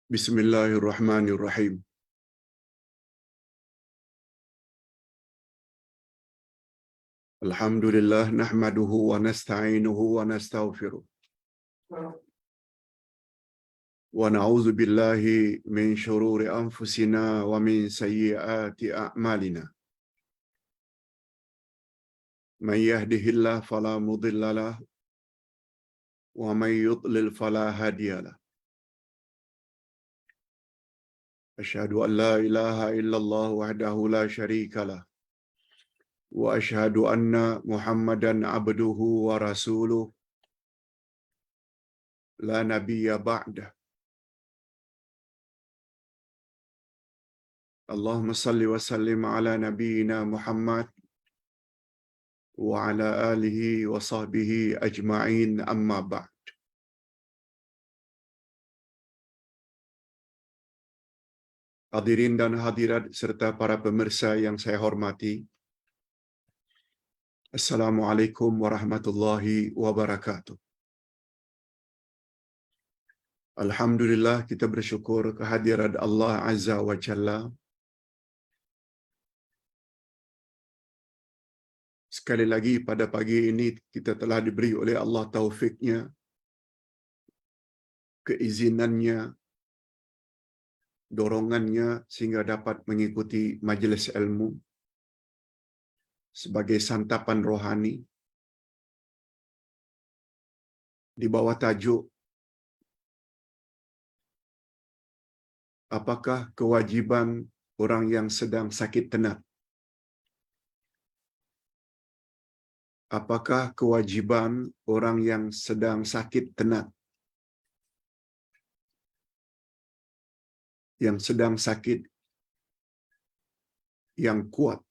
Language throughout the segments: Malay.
Bismillahirrahmanirrahim. Alhamdulillah nahmaduhu wa nasta'inuhu wa nastaghfiruh. Wa na'udzu billahi min shururi anfusina wa min sayyiati a'malina. Man yahdihillahu fala mudilla lahu wa man yudlil fala hadiya lahu. Asyhadu an la ilaha illallah wahdahu la syarika lah wa asyhadu anna Muhammadan abduhu wa rasuluh la nabiyya ba'dah. Allahumma salli wa sallim ala nabiyyina Muhammad wa ala alihi wa sahbihi ajma'in amma ba'd. Hadirin dan hadirat serta para pemirsa yang saya hormati. Assalamualaikum warahmatullahi wabarakatuh. Alhamdulillah, kita bersyukur kehadirat Allah Azza wa Jalla. Sekali lagi pada pagi ini kita telah diberi oleh Allah taufiknya, keizinannya, dorongannya sehingga dapat mengikuti majlis ilmu sebagai santapan rohani di bawah tajuk apakah kewajiban orang yang sedang sakit tenat? Apakah kewajiban orang yang sedang sakit tenat? Yang sedang sakit yang kuat.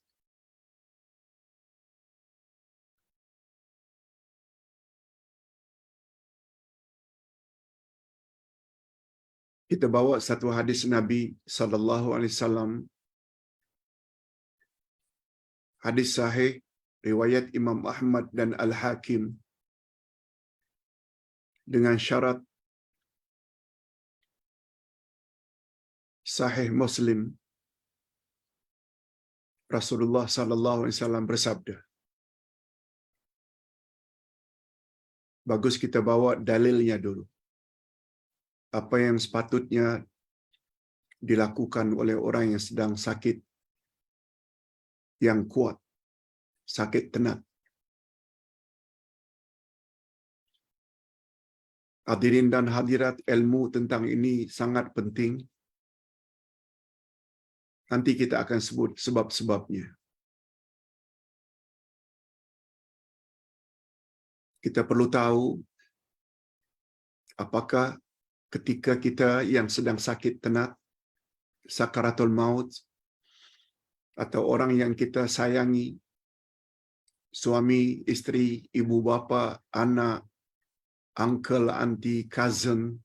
Kita bawa satu hadis Nabi sallallahu alaihi wasallam. Hadis sahih riwayat Imam Ahmad dan Al-Hakim dengan syarat sahih Muslim. Rasulullah sallallahu alaihi wasallam bersabda. Bagus kita bawa dalilnya dulu. Apa yang sepatutnya dilakukan oleh orang yang sedang sakit yang kuat, sakit tenat. Hadirin dan hadirat, ilmu tentang ini sangat penting. Nanti kita akan sebut sebab-sebabnya. Kita perlu tahu apakah ketika kita yang sedang sakit tenat, sakaratul maut, atau orang yang kita sayangi, suami, istri, ibu bapa, anak, uncle, auntie, cousin,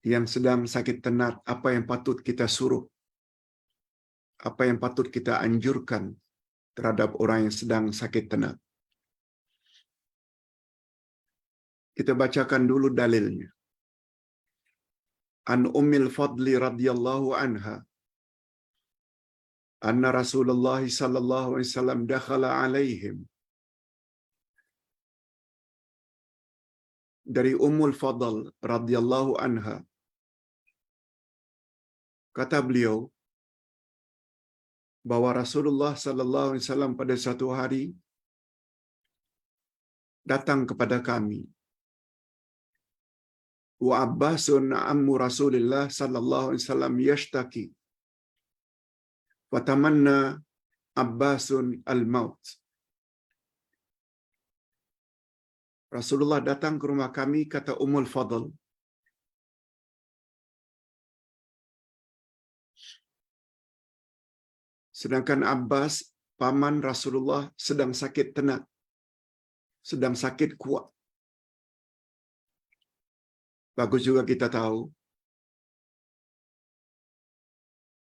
yang sedang sakit tenat, apa yang patut kita suruh? Apa yang patut kita anjurkan terhadap orang yang sedang sakit tenat? Kita bacakan dulu dalilnya. An Ummil Fadli radhiyallahu anha anna Rasulullah sallallahu alaihi wasallam dakhala alaihim. Dari Ummul Fadl radhiyallahu anha, kata beliau bahwa Rasulullah sallallahu alaihi wasallam pada satu hari datang kepada kami. Wa Abbasun ammu Rasulillah sallallahu alaihi wasallam yashtaki. Wa tamanna Abbasun al-maut. Rasulullah datang ke rumah kami, kata Ummul Fadl. Sedangkan Abbas, paman Rasulullah, sedang sakit tenat. Sedang sakit kuat. Bagus juga kita tahu,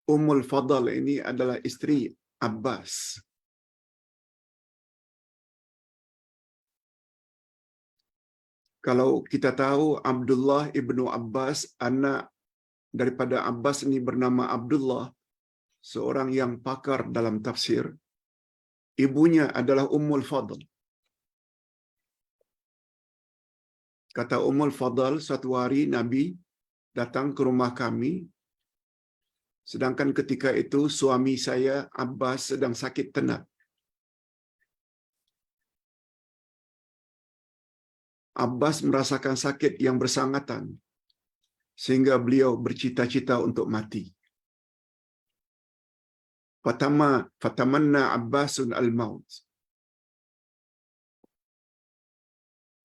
Ummul Fadl ini adalah istri Abbas. Kalau kita tahu Abdullah ibnu Abbas anak daripada Abbas ini bernama Abdullah, seorang yang pakar dalam tafsir. Ibunya adalah Ummul Fadl. Kata Ummul Fadl, suatu hari Nabi datang ke rumah kami, sedangkan ketika itu suami saya Abbas sedang sakit tenat. Abbas merasakan sakit yang bersangatan sehingga beliau bercita-cita untuk mati. Fatamanna Abbasun al-maut.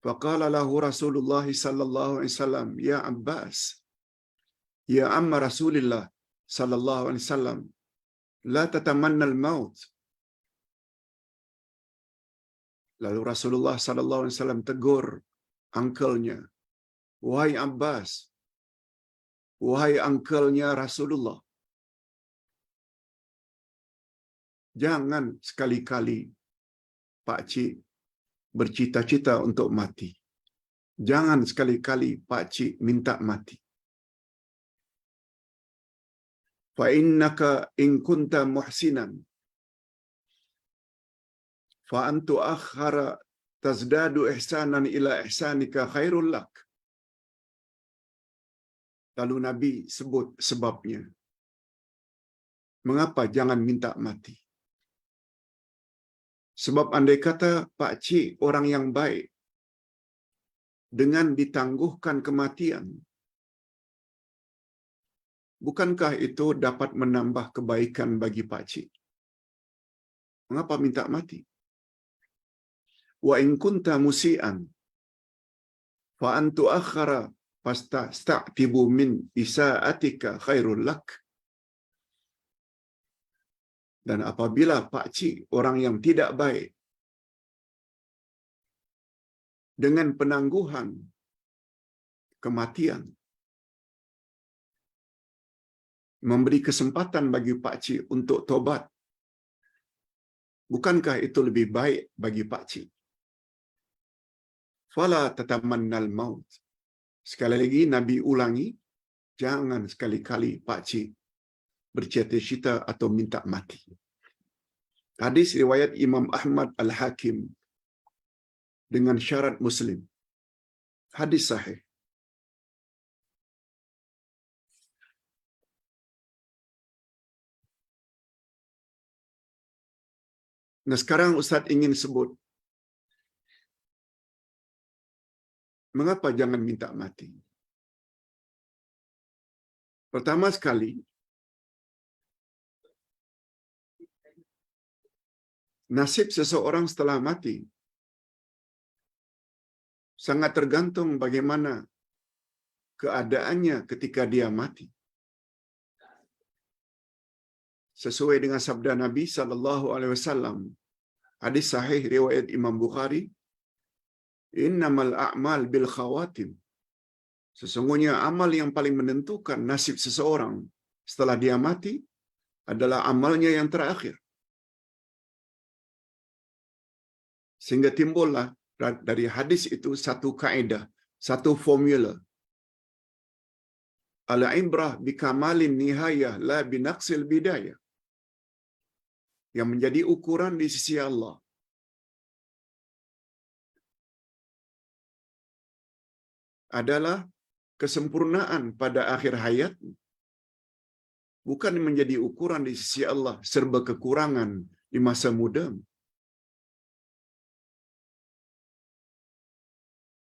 Faqala lahu Rasulullah sallallahu alaihi wasallam, "Ya Abbas, ya amma Rasulillah sallallahu alaihi wasallam, la tatamanna al-maut." Lalu Rasulullah sallallahu alaihi wasallam tegur uncle-nya, "Wahai Abbas, wahai uncle-nya Rasulullah, jangan sekali-kali Pak Cik bercita-cita untuk mati. Jangan sekali-kali Pak Cik minta mati. Fa innaka in kunta muhsinan fa antu akhara tazdadu ihsanan ila ihsanika khairul lak." Lalu Nabi sebut sebabnya. Mengapa jangan minta mati? Sebab andai kata Pak Cik orang yang baik, dengan ditangguhkan kematian, bukankah itu dapat menambah kebaikan bagi Pak Cik? Mengapa minta mati? Wa in kunta musian fa antu akhara fasta'tibu min isaatika khairul lak. Dan apabila Pak Cik orang yang tidak baik, dengan penangguhan kematian, memberi kesempatan bagi Pak Cik untuk tobat, bukankah itu lebih baik bagi Pak Cik? Fala tatamannal maut. Sekali lagi Nabi ulangi, jangan sekali-kali Pak Cik bercita-cita atau minta mati. Hadis riwayat Imam Ahmad Al-Hakim dengan syarat Muslim. Hadis sahih. Nah, sekarang Ustaz ingin sebut, mengapa jangan minta mati? Pertama sekali, nasib seseorang setelah mati sangat tergantung bagaimana keadaannya ketika dia mati. Sesuai dengan sabda Nabi sallallahu alaihi wasallam, hadis sahih riwayat Imam Bukhari, "Innamal a'mal bil khawatim." Sesungguhnya amal yang paling menentukan nasib seseorang setelah dia mati adalah amalnya yang terakhir. Sehingga timbullah dari hadis itu satu kaedah, satu formula. Al-ibrah bikamalin nihayah la binaqsil bidayah. Yang menjadi ukuran di sisi Allah adalah kesempurnaan pada akhir hayat, bukan menjadi ukuran di sisi Allah serba kekurangan di masa muda.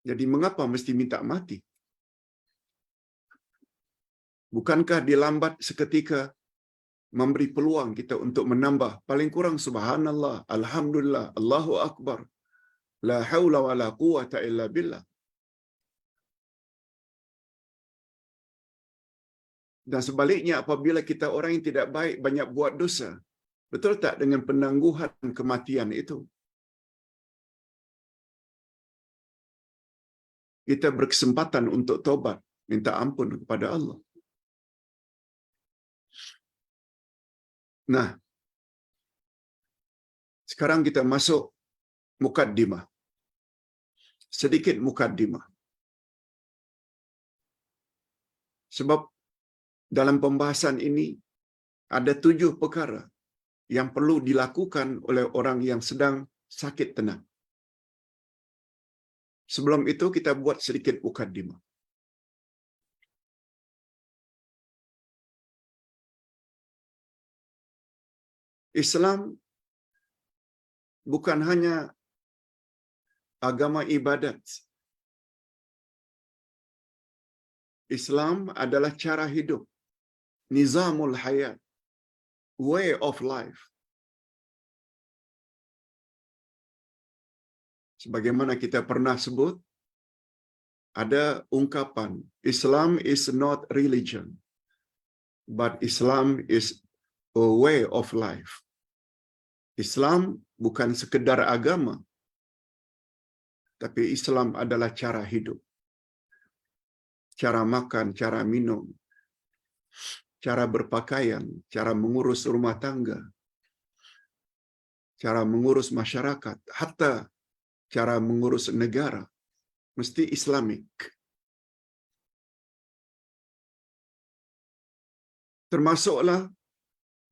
Jadi mengapa mesti minta mati? Bukankah dilambat seketika memberi peluang kita untuk menambah paling kurang subhanallah, alhamdulillah, Allahu akbar, la haula wala quwata illa billah. Dan sebaliknya apabila kita orang yang tidak baik banyak buat dosa, betul tak dengan penangguhan kematian itu? Kita berkesempatan untuk tobat, minta ampun kepada Allah. Nah, sekarang kita masuk mukaddimah. Sedikit mukaddimah. Sebab Dalam pembahasan ini ada 7 perkara yang perlu dilakukan oleh orang yang sedang sakit tenat. Sebelum itu kita buat sedikit mukadimah. Islam bukan hanya agama ibadat. Islam adalah cara hidup, nizamul hayat, way of life. Sebagaimana kita pernah sebut, ada ungkapan, Islam is not religion, but Islam is a way of life. Islam bukan sekedar agama, tapi Islam adalah cara hidup. Cara makan, cara minum, cara berpakaian, cara mengurus rumah tangga, cara mengurus masyarakat, hatta cara mengurus negara, mesti Islamik. Termasuklah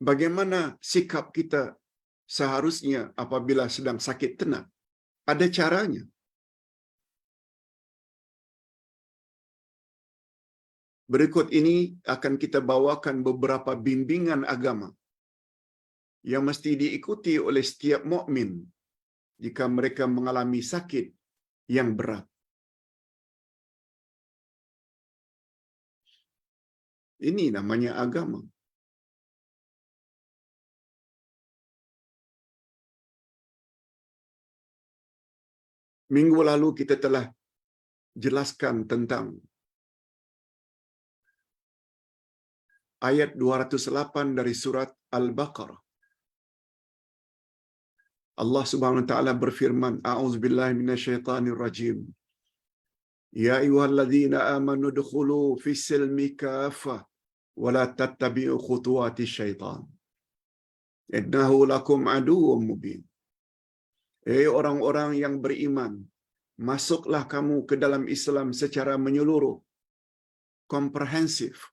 bagaimana sikap kita seharusnya apabila sedang sakit tenat. Ada caranya. Berikut ini akan kita bawakan beberapa bimbingan agama yang mesti diikuti oleh setiap mukmin jika mereka mengalami sakit yang berat. Ini namanya agama. Minggu lalu kita telah jelaskan tentang ayat 208 dari surat Al-Baqarah. Allah Subhanahu wa taala berfirman, A'udzubillahi minasyaitonir rajim. Ya ayyuhalladzina amanu udkhulu fis-silmi kaffah wa la tattabi'u khutuwatis syaitan. Innahu lakum aduwwum mubin. Orang-orang yang beriman, masuklah kamu ke dalam Islam secara menyeluruh, komprehensif.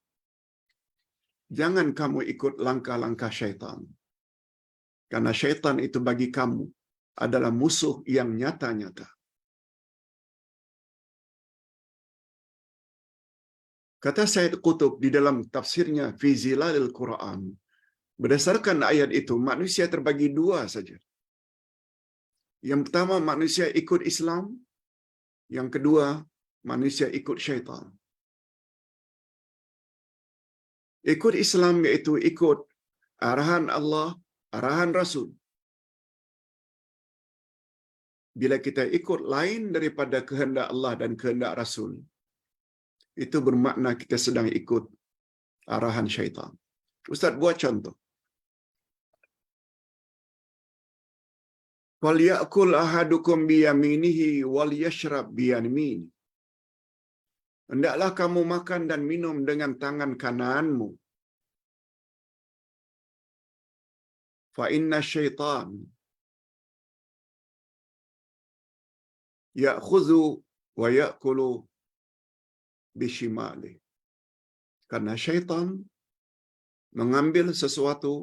Jangan kamu ikut langkah-langkah syaitan. Karena syaitan itu bagi kamu adalah musuh yang nyata-nyata. Kata Said Qutb di dalam tafsirnya Fi Zilalil Quran, berdasarkan ayat itu, manusia terbagi 2 saja. Yang pertama, manusia ikut Islam. Yang kedua, manusia ikut syaitan. Ikut Islam iaitu ikut arahan Allah, arahan Rasul. Bila kita ikut lain daripada kehendak Allah dan kehendak Rasul, itu bermakna kita sedang ikut arahan syaitan. Ustaz buat contoh. Walyakul ahadukum biyaminihi walyashrab biyaminihi. Hendaklah kamu makan dan minum dengan tangan kananmu. Fa inna syaitan ya'khudhu wa ya'kulu bishimali. Karena syaitan mengambil sesuatu,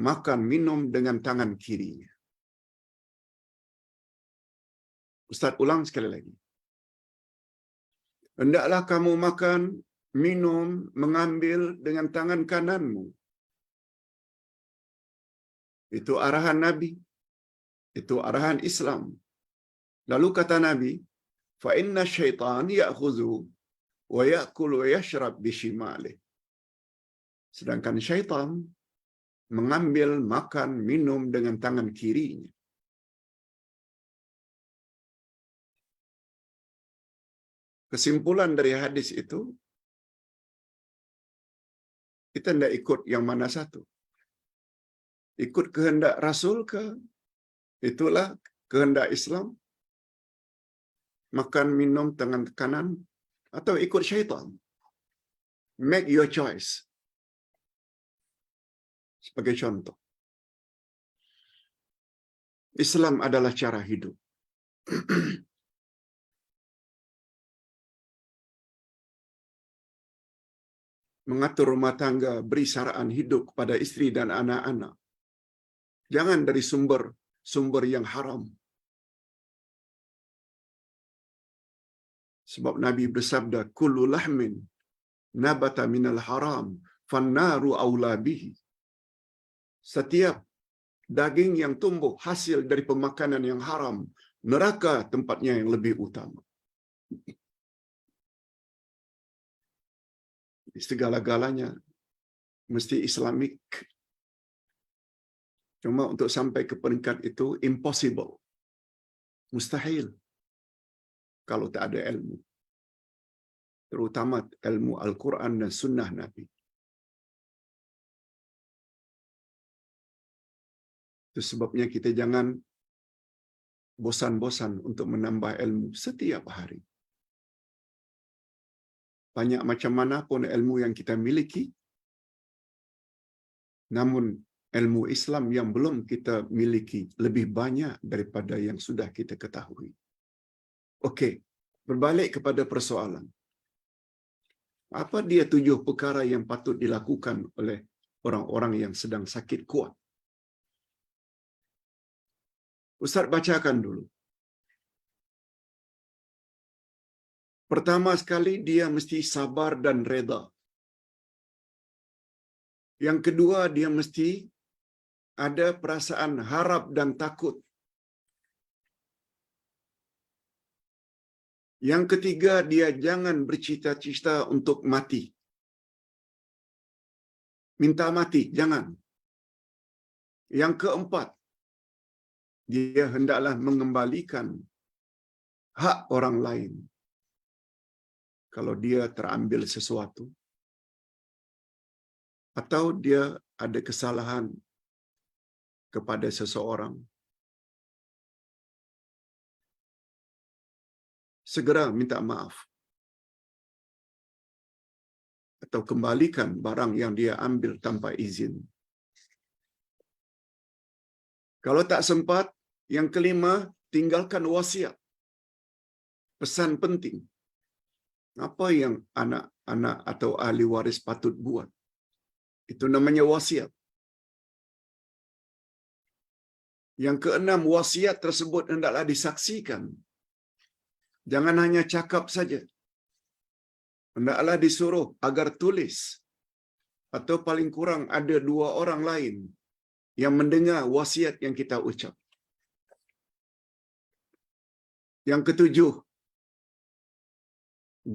makan minum dengan tangan kirinya. Ustaz ulang sekali lagi. Hendaklah kamu makan, minum, mengambil dengan tangan kananmu. Itu arahan Nabi. Itu arahan Islam. Lalu kata Nabi, fa inna syaitan ya'khudhu wa ya'kulu wa yashrab bishimali. Sedangkan syaitan mengambil, makan, minum dengan tangan kirinya. Kesimpulan dari hadis itu, kita tidak ikut yang mana satu. Ikut kehendak Rasul ke? Itulah kehendak Islam. Makan, minum tangan kanan. Atau ikut syaitan. Make your choice. Sebagai contoh. Islam adalah cara hidup. mengatur rumah tangga, beri saraan hidup kepada isteri dan anak-anak. Jangan dari sumber yang haram. Sebab Nabi bersabda, kullu lahmin nabata minal haram, fannaru aula bihi. Setiap daging yang tumbuh hasil dari pemakanan yang haram, neraka tempatnya yang lebih utama. Segala-galanya mesti Islamik. Cuma untuk sampai ke peringkat itu impossible. Mustahil kalau tak ada ilmu. Terutama ilmu Al-Quran dan Sunnah Nabi. Itu sebabnya kita jangan bosan-bosan untuk menambah ilmu setiap hari. Banyak macam mana pun ilmu yang kita miliki, namun ilmu Islam yang belum kita miliki lebih banyak daripada yang sudah kita ketahui. Okey, berbalik kepada persoalan. Apa dia 7 perkara yang patut dilakukan oleh orang-orang yang sedang sakit kuat? Ustaz bacakan dulu. Pertama sekali, dia mesti sabar dan reda. Yang kedua, dia mesti ada perasaan harap dan takut. Yang ketiga, dia jangan bercita-cita untuk mati. Minta mati, jangan. Yang keempat, dia hendaklah mengembalikan hak orang lain kalau dia terambil sesuatu atau dia ada kesalahan kepada seseorang. Segera minta maaf atau kembalikan barang yang dia ambil tanpa izin. Kalau tak sempat, yang kelima, tinggalkan wasiat. Pesan penting. Apa yang anak-anak atau ahli waris patut buat? Itu namanya wasiat. Yang keenam, wasiat tersebut hendaklah disaksikan. Jangan hanya cakap saja. Hendaklah disuruh agar tulis. Atau paling kurang ada 2 orang lain yang mendengar wasiat yang kita ucap. Yang ketujuh,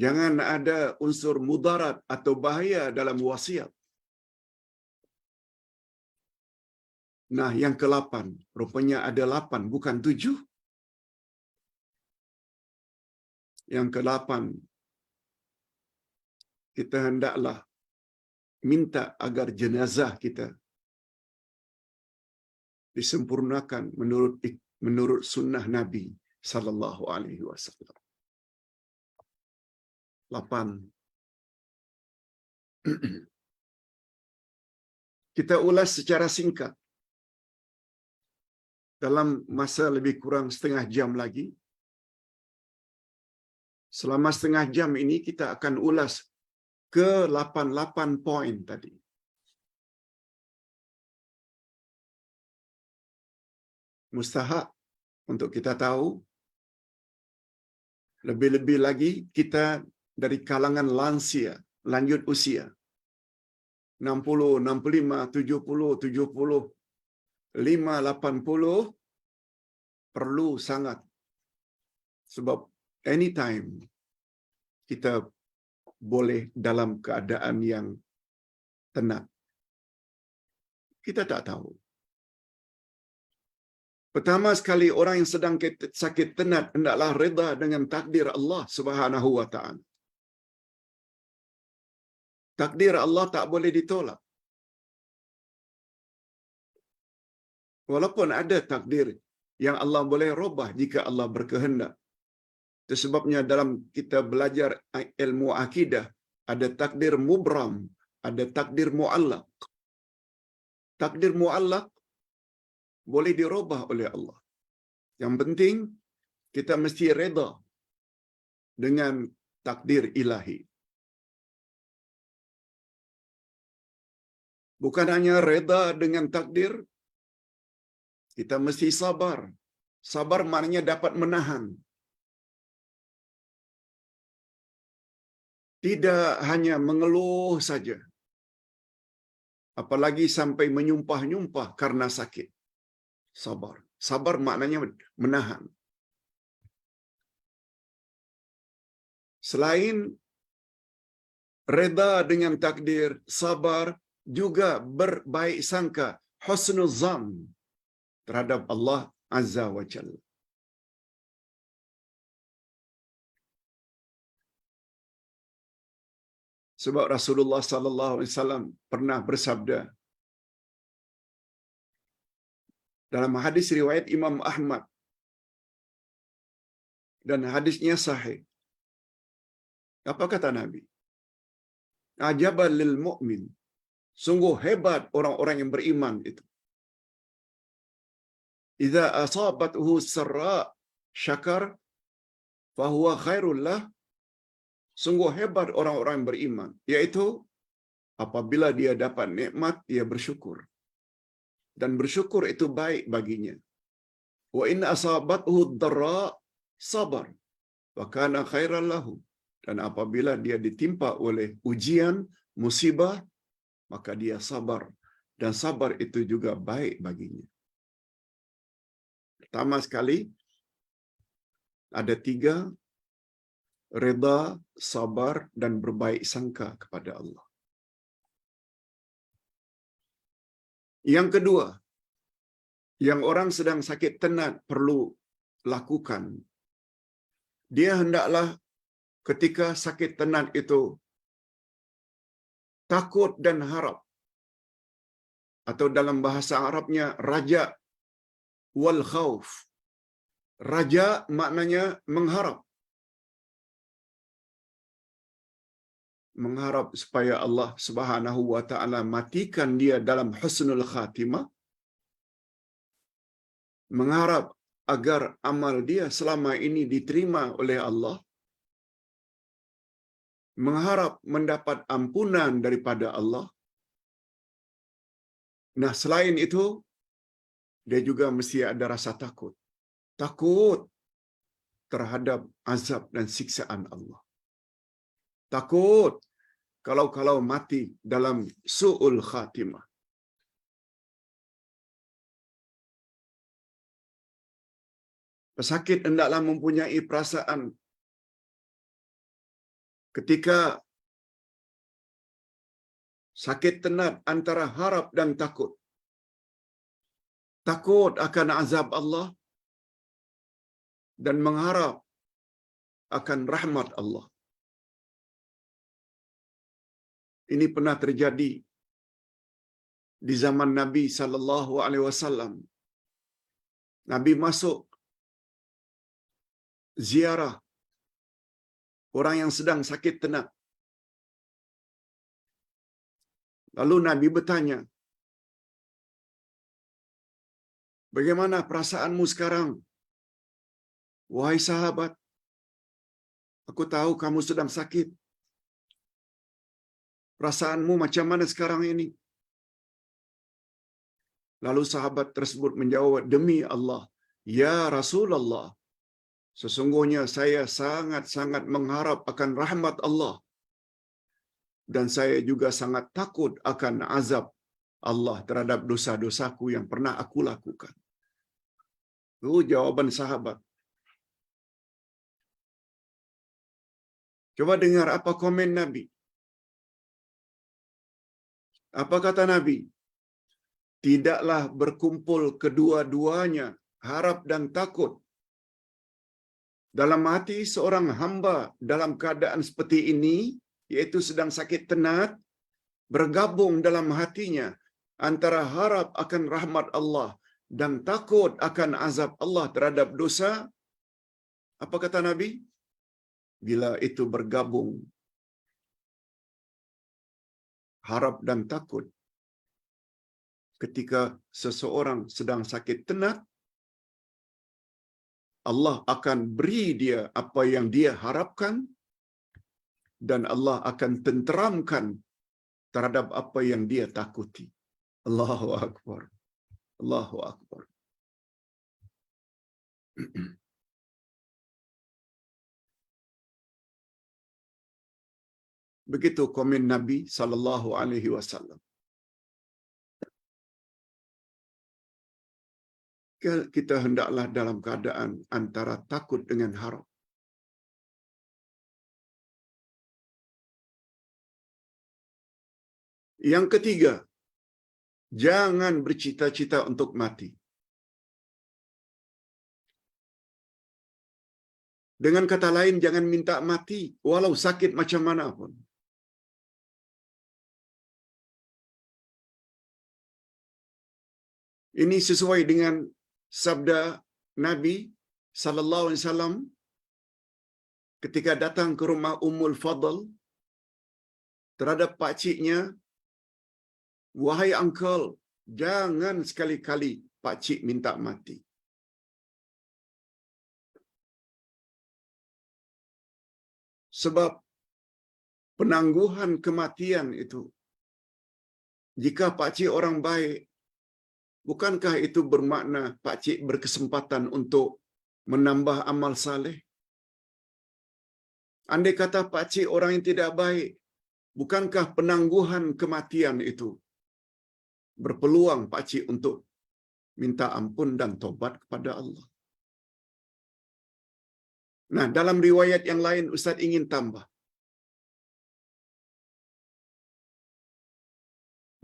jangan ada unsur mudarat atau bahaya dalam wasiat. Nah, yang ke-8, rupanya ada 8, bukan 7. Yang ke-8, kita hendaklah minta agar jenazah kita disempurnakan menurut sunnah Nabi sallallahu alaihi wasallam. 8. Kita ulas secara singkat. Dalam masa lebih kurang setengah jam lagi. Selama setengah jam ini kita akan ulas ke 8 poin tadi. Mustahak untuk kita tahu, lebih-lebih lagi kita dari kalangan lansia, lanjut usia. 60, 65, 70, 75, 80 perlu sangat. Sebab anytime kita boleh dalam keadaan yang tenat. Kita tak tahu. Pertama sekali, orang yang sedang sakit tenat hendaklah reda dengan takdir Allah Subhanahu wa taala. Takdir Allah tak boleh ditolak. Walaupun ada takdir yang Allah boleh robah jika Allah berkehendak. Itu sebabnya dalam kita belajar ilmu akidah, ada takdir mubram, ada takdir muallaq. Takdir muallaq boleh dirubah oleh Allah. Yang penting kita mesti reda dengan takdir ilahi. Bukan hanya reda dengan takdir, kita mesti sabar. Sabar maknanya dapat menahan. Tidak hanya mengeluh saja, apalagi sampai menyumpah-nyumpah karena sakit. Sabar. Sabar maknanya menahan. Selain reda dengan takdir, sabar juga berbaik sangka, husnul zan terhadap Allah Azza wa Jalla. Sebab Rasulullah sallallahu alaihi wasallam pernah bersabda dalam hadis riwayat Imam Ahmad dan hadisnya sahih. Apa kata Nabi? Ajaban lil mu'min. Sungguh hebat orang-orang yang beriman itu. Idza asabathu sarra syakar fahuwa khairul lah. Sungguh hebat orang-orang yang beriman, yaitu apabila dia dapat nikmat dia bersyukur. Dan bersyukur itu baik baginya. Wa in asabathu dharra sabar wa kana khairan lahu. Dan apabila dia ditimpa oleh ujian, musibah, maka dia sabar. Dan sabar itu juga baik baginya. Pertama sekali, ada 3, reda, sabar, dan berbaik sangka kepada Allah. Yang kedua, yang orang sedang sakit tenat perlu lakukan, dia hendaklah ketika sakit tenat itu takut dan harap, atau dalam bahasa Arabnya raja wal khauf. Raja maknanya mengharap. Mengharap supaya Allah Subhanahu wa taala matikan dia dalam husnul khatimah. Mengharap agar amal dia selama ini diterima oleh Allah. Mengharap mendapat ampunan daripada Allah. Nah, selain itu, dia juga mesti ada rasa takut. Takut terhadap azab dan siksaan Allah. Takut kalau mati dalam su'ul khatimah. Pesakit hendaklah mempunyai perasaan ketika sakit tenat antara harap dan takut. Takut akan azab Allah dan mengharap akan rahmat Allah. Ini pernah terjadi di zaman Nabi sallallahu alaihi wasallam. Nabi masuk ziarah orang yang sedang sakit tenat. Lalu Nabi bertanya, "Bagaimana perasaanmu sekarang? Wahai sahabat, aku tahu kamu sedang sakit. Perasaanmu macam mana sekarang ini?" Lalu sahabat tersebut menjawab, "Demi Allah, ya Rasulullah, sesungguhnya saya sangat-sangat mengharap akan rahmat Allah. Dan saya juga sangat takut akan azab Allah terhadap dosa-dosaku yang pernah aku lakukan." Itu jawaban sahabat. Coba dengar apa komen Nabi. Apa kata Nabi? Tidaklah berkumpul kedua-duanya, harap dan takut, dalam hati seorang hamba dalam keadaan seperti ini, yaitu sedang sakit tenat, bergabung dalam hatinya antara harap akan rahmat Allah dan takut akan azab Allah terhadap dosa. Apa kata Nabi? Bila itu bergabung, harap dan takut, ketika seseorang sedang sakit tenat, Allah akan beri dia apa yang dia harapkan dan Allah akan tenteramkan terhadap apa yang dia takuti. Allahu Akbar. Allahu Akbar. Begitu komen Nabi sallallahu alaihi wasallam. Kita hendaklah dalam keadaan antara takut dengan harap. Yang ketiga, jangan bercita-cita untuk mati. Dengan kata lain, jangan minta mati walau sakit macam mana pun. Ini sesuai dengan sabda Nabi sallallahu alaihi wasallam ketika datang ke rumah Ummul Fadl terhadap pakciknya, "Wahai uncle, jangan sekali-kali pakcik minta mati." Sebab penangguhan kematian itu, jika pakcik orang baik, bukankah itu bermakna pakcik berkesempatan untuk menambah amal saleh? Andai kata pakcik orang yang tidak baik, bukankah penangguhan kematian itu berpeluang pakcik untuk minta ampun dan tobat kepada Allah? Nah, dalam riwayat yang lain Ustaz ingin tambah.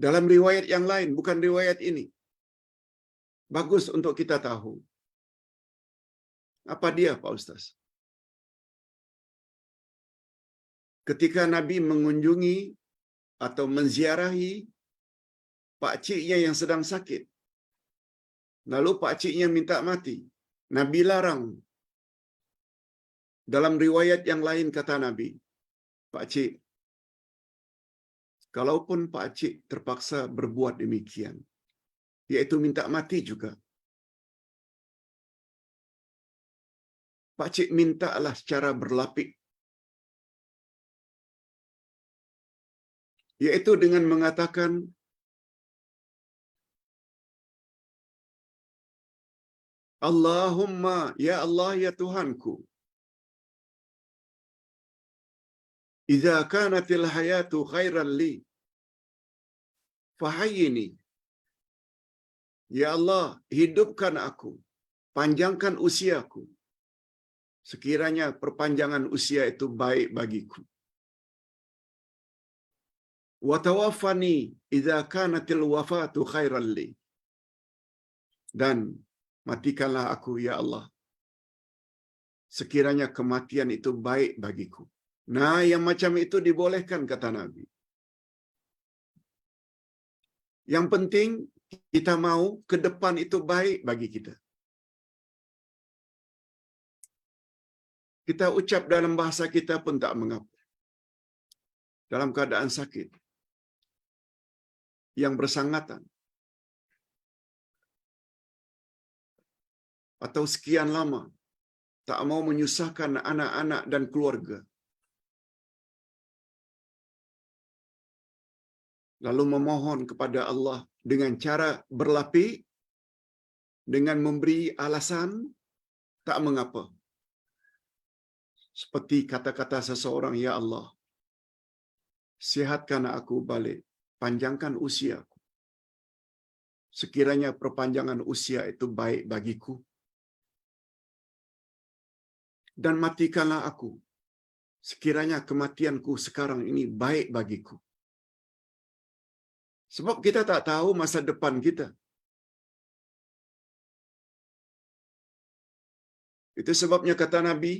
Dalam riwayat yang lain, bukan riwayat ini. Bagus untuk kita tahu. Apa dia, Pak Ustaz? Ketika Nabi mengunjungi atau menziarahi pakciknya yang sedang sakit, lalu pakciknya minta mati, Nabi larang. Dalam riwayat yang lain kata Nabi, "Pakcik, kalaupun pakcik terpaksa berbuat demikian, yaitu minta mati juga, pakcik mintalah secara berlapik, yaitu dengan mengatakan, 'Allahumma, ya Allah, ya Tuhanku, idza kanatil hayatu khairan li, fahayyini.' Ya Allah, hidupkan aku, panjangkan usiaku, sekiranya perpanjangan usia itu baik bagiku. Wa tawaffani idza kanatil wafatu khairan li." Dan matikanlah aku, ya Allah, sekiranya kematian itu baik bagiku. Nah, yang macam itu dibolehkan, kata Nabi. Yang penting kita mau ke depan itu baik bagi kita. Kita ucap dalam bahasa kita pun tak mengapa. Dalam keadaan sakit yang bersangatan atau sekian lama tak mau menyusahkan anak-anak dan keluarga, lalu memohon kepada Allah dengan cara berlapik, dengan memberi alasan, tak mengapa. Seperti kata-kata seseorang, "Ya Allah, sihatkan aku balik, panjangkan usiaku. Sekiranya perpanjangan usia itu baik bagiku, dan matikanlah aku, sekiranya kematianku sekarang ini baik bagiku." Sebab kita tak tahu masa depan kita. Itu sebabnya kata Nabi,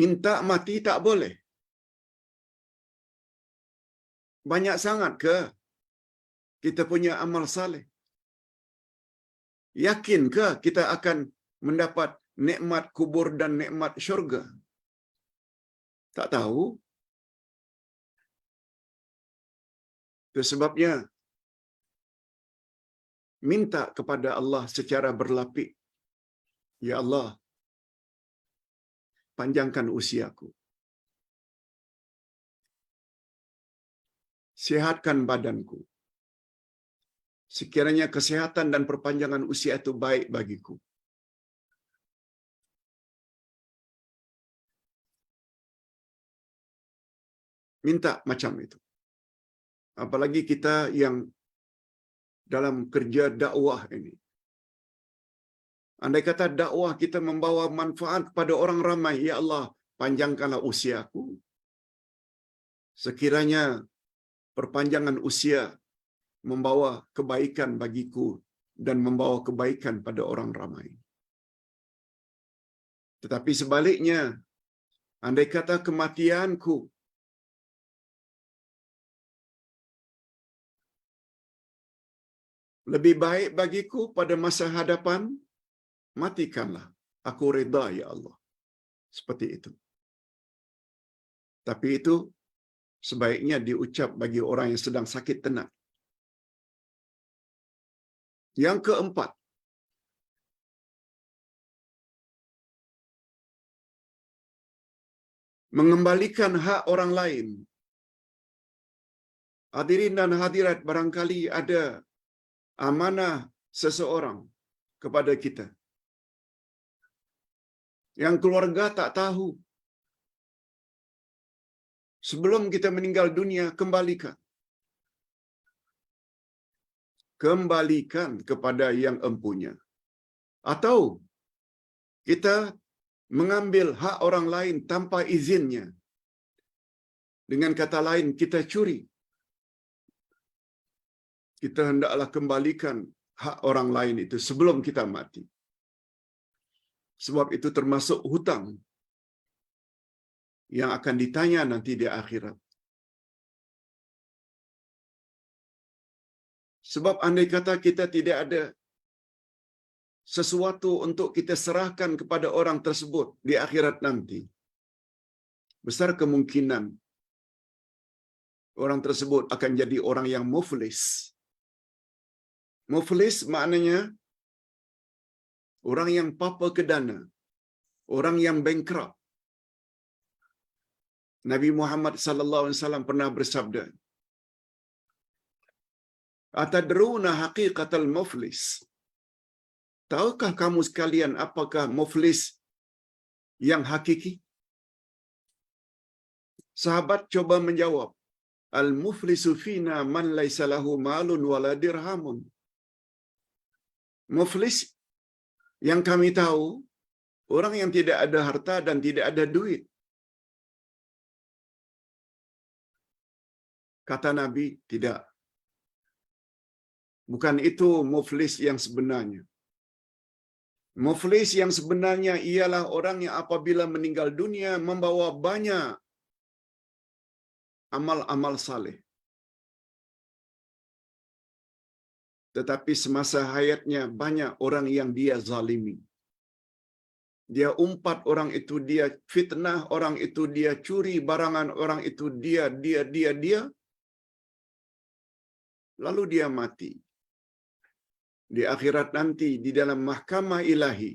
minta mati tak boleh. Banyak sangat ke kita punya amal saleh? Yakin ke kita akan mendapat nikmat kubur dan nikmat syurga? Tak tahu. Itu sebabnya minta kepada Allah secara berlapik, "Ya Allah, panjangkan usiaku. Sihatkan badanku. Sekiranya kesehatan dan perpanjangan usia itu baik bagiku. Minta macam itu. Apalagi kita yang dalam kerja dakwah ini. Andai kata dakwah kita membawa manfaat kepada orang ramai, ya Allah, panjangkanlah usiaku. Sekiranya perpanjangan usia membawa kebaikan bagiku dan membawa kebaikan pada orang ramai. Tetapi sebaliknya, andai kata kematianku lebih baik bagiku pada masa hadapan, matikanlah. Aku reda, ya Allah. Seperti itu. Tapi itu sebaiknya diucap bagi orang yang sedang sakit tenat. Yang keempat, mengembalikan hak orang lain. Hadirin dan hadirat, barangkali ada amanah seseorang kepada kita yang keluarga tak tahu. Sebelum kita meninggal dunia, kembalikan. Kembalikan kepada yang empunya. Atau kita mengambil hak orang lain tanpa izinnya. Dengan kata lain, kita curi. Kita hendaklah kembalikan hak orang lain itu sebelum kita mati. Sebab itu termasuk hutang yang akan ditanya nanti di akhirat. Sebab andai kata kita tidak ada sesuatu untuk kita serahkan kepada orang tersebut di akhirat nanti, besar kemungkinan orang tersebut akan jadi orang yang muflis. Muflis maknanya orang yang papa ke dana, orang yang bankrupt. Nabi Muhammad sallallahu alaihi wasallam pernah bersabda, "Atadruna haqiqatal muflis?" Tahukah kamu sekalian apakah muflis yang hakiki? Sahabat coba menjawab, "Al-muflisu fina man laisa lahu malun wala dirhamun." Muflis yang kami tahu, orang yang tidak ada harta dan tidak ada duit. Kata Nabi, tidak. Bukan itu muflis yang sebenarnya. Muflis yang sebenarnya ialah orang yang apabila meninggal dunia membawa banyak amal-amal saleh. Tetapi semasa hayatnya banyak orang yang dia zalimi. Dia umpat orang itu, dia fitnah orang itu, dia curi barangan orang itu, dia. Lalu dia mati. Di akhirat nanti, di dalam mahkamah ilahi,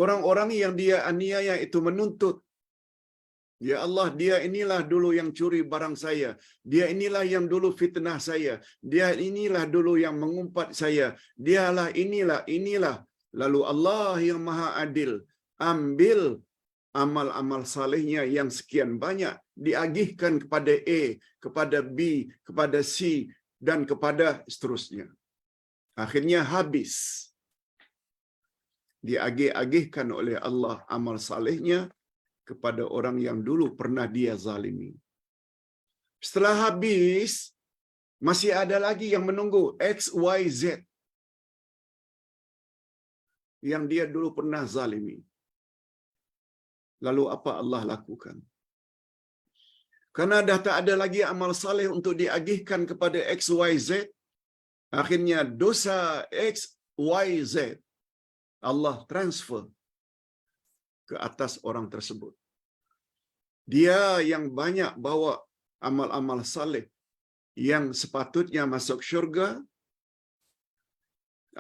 orang-orang yang dia aniaya itu menuntut, "Ya Allah, dia inilah dulu yang curi barang saya. Dia inilah yang dulu fitnah saya. Dia inilah dulu yang mengumpat saya. Dialah inilah. Lalu Allah yang maha adil, ambil amal-amal salehnya yang sekian banyak, diagihkan kepada A, kepada B, kepada C, dan kepada seterusnya. Akhirnya habis. Diagih-agihkan oleh Allah amal salehnya kepada orang yang dulu pernah dia zalimi. Setelah habis, masih ada lagi yang menunggu, X, Y, Z, yang dia dulu pernah zalimi. Lalu apa Allah lakukan? Karena dah tak ada lagi amal saleh untuk diagihkan kepada X, Y, Z, akhirnya dosa X, Y, Z Allah transfer ke atas orang tersebut. Dia yang banyak bawa amal-amal saleh yang sepatutnya masuk syurga,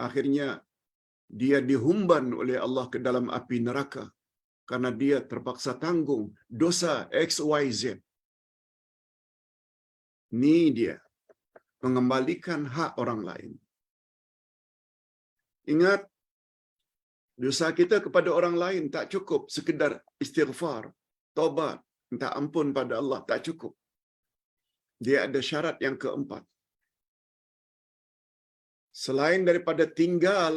akhirnya dia dihumban oleh Allah ke dalam api neraka karena dia terpaksa tanggung dosa X, Y, Z. Ni dia mengembalikan hak orang lain. Ingat, dosa kita kepada orang lain tak cukup sekedar istighfar, taubat, minta ampun pada Allah, tak cukup. Dia ada syarat yang keempat. Selain daripada tinggal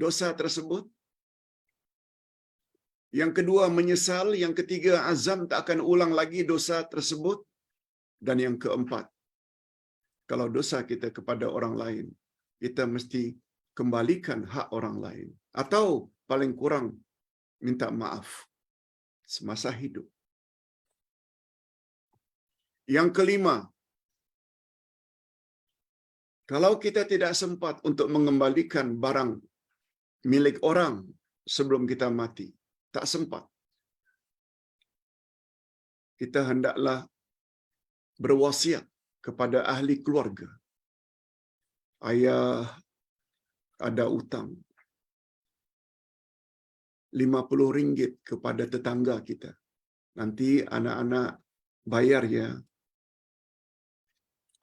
dosa tersebut, yang kedua menyesal, yang ketiga azam tak akan ulang lagi dosa tersebut, dan yang keempat, kalau dosa kita kepada orang lain, kita mesti kembalikan hak orang lain, atau paling kurang minta maaf semasa hidup. Yang kelima, kalau kita tidak sempat untuk mengembalikan barang milik orang sebelum kita mati, tak sempat, kita hendaklah berwasiat kepada ahli keluarga. Ayah ada utang RM50 kepada tetangga kita. Nanti anak-anak bayar ya,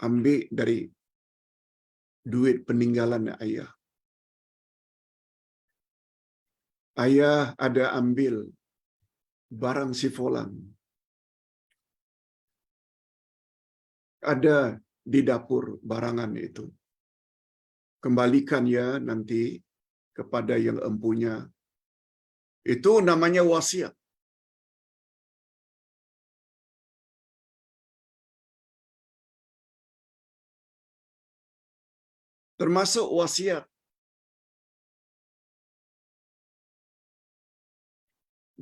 ambil dari duit peninggalan ayah. Ayah ada ambil barang si fulan, ada di dapur barangan itu. Kembalikan ya nanti kepada yang empunya. Itu namanya wasiat. Termasuk wasiat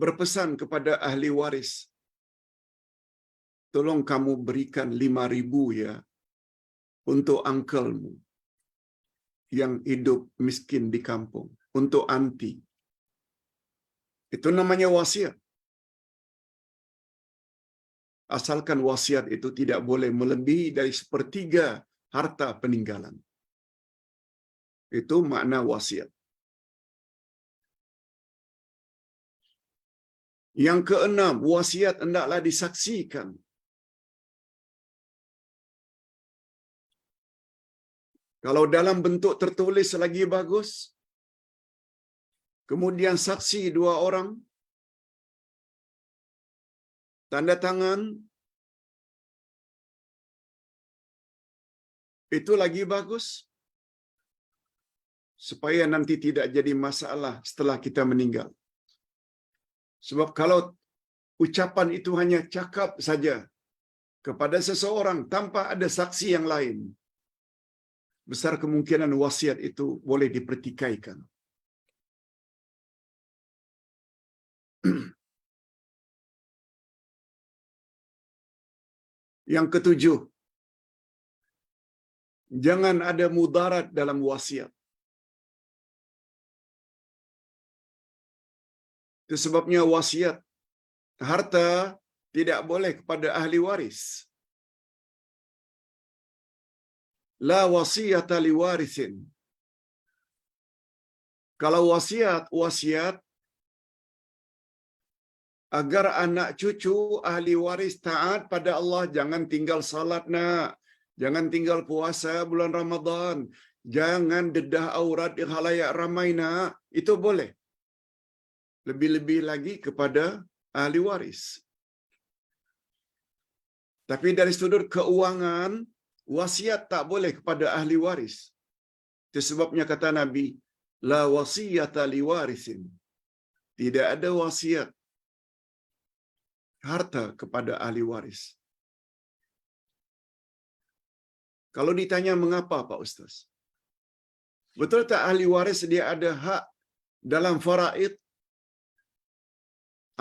berpesan kepada ahli waris, tolong kamu berikan 5,000 ya untuk uncle-mu yang hidup miskin di kampung, untuk anti. Itu namanya wasiat. Asalkan wasiat itu tidak boleh melebihi dari 1/3 harta peninggalan. Itu makna wasiat. Yang keenam, wasiat hendaklah disaksikan. Kalau dalam bentuk tertulis lagi bagus, kemudian saksi 2 orang, tanda tangan, itu lagi bagus, supaya nanti tidak jadi masalah setelah kita meninggal. Sebab kalau ucapan itu hanya cakap saja kepada seseorang tanpa ada saksi yang lain, besar kemungkinan wasiat itu boleh dipertikaikan. Yang ketujuh, jangan ada mudarat dalam wasiat. Itu sebabnya wasiat harta tidak boleh kepada ahli waris. La wasiyata liwarisin. Kalau wasiat agar anak cucu ahli waris taat pada Allah, jangan tinggal salat nak, jangan tinggal puasa bulan Ramadan, jangan dedah aurat di khalayak ramai nak, itu boleh. Lebih-lebih lagi kepada ahli waris. Tapi dari sudut keuangan, wasiat tak boleh kepada ahli waris. Itu sebabnya kata Nabi, la wasiyata liwarisin. Tidak ada wasiat harta kepada ahli waris. Kalau ditanya mengapa Pak Ustaz? Betul tak ahli waris dia ada hak dalam faraid?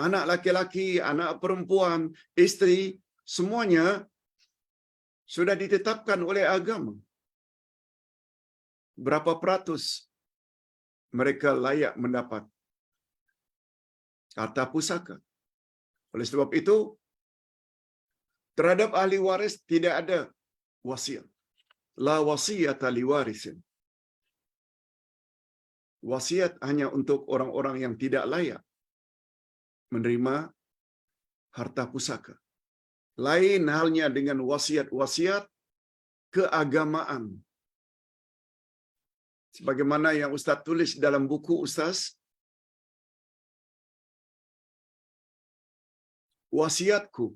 Anak laki-laki, anak perempuan, isteri, semuanya sudah ditetapkan oleh agama. Berapa peratus mereka layak mendapat harta pusaka. Oleh sebab itu, terhadap ahli waris tidak ada wasiat. La wasiyata liwarisin. Wasiat hanya untuk orang-orang yang tidak layak menerima harta pusaka. Lain halnya dengan wasiat-wasiat keagamaan. Sebagaimana yang Ustaz tulis dalam buku Ustaz, wasiatku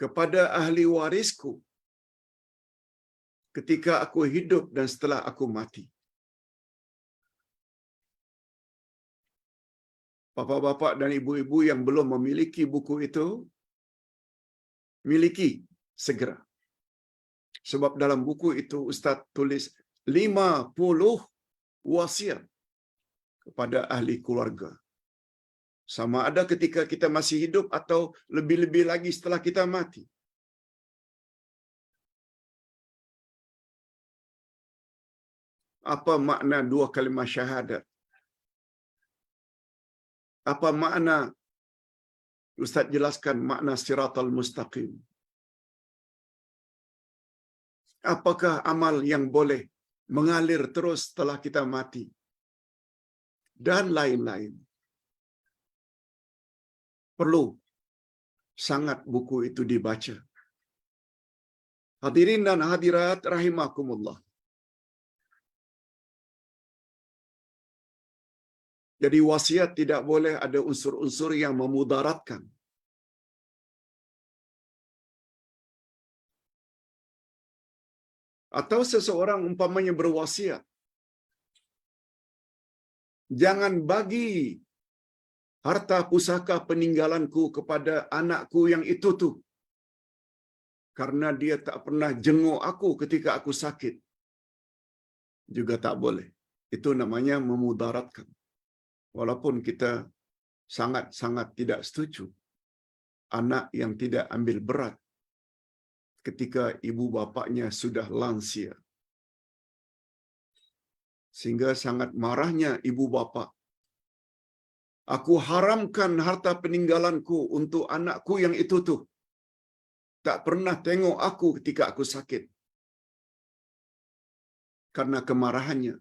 kepada ahli warisku ketika aku hidup dan setelah aku mati. Bapak-bapak dan ibu-ibu yang belum memiliki buku itu, miliki segera. Sebab dalam buku itu Ustaz tulis 50 wasiat kepada ahli keluarga. Sama ada ketika kita masih hidup atau lebih-lebih lagi setelah kita mati. Apa makna dua kalimah syahadat? Apa makna? Ustaz jelaskan makna siratal mustaqim. Apakah amal yang boleh mengalir terus setelah kita mati? Dan lain-lain. Perlu sangat buku itu dibaca. Hadirin dan hadirat rahimakumullah. Jadi wasiat tidak boleh ada unsur-unsur yang memudaratkan. Atau seseorang umpamanya berwasiat, jangan bagi harta pusaka peninggalanku kepada anakku yang itu tuh, karena dia tak pernah jenguk aku ketika aku sakit. Juga tak boleh. Itu namanya memudaratkan. Walaupun kita sangat-sangat tidak setuju anak yang tidak ambil berat ketika ibu bapaknya sudah lansia. Sehingga sangat marahnya ibu bapa. Aku haramkan harta peninggalanku untuk anakku yang itu tuh. Tak pernah tengok aku ketika aku sakit. Karena kemarahannya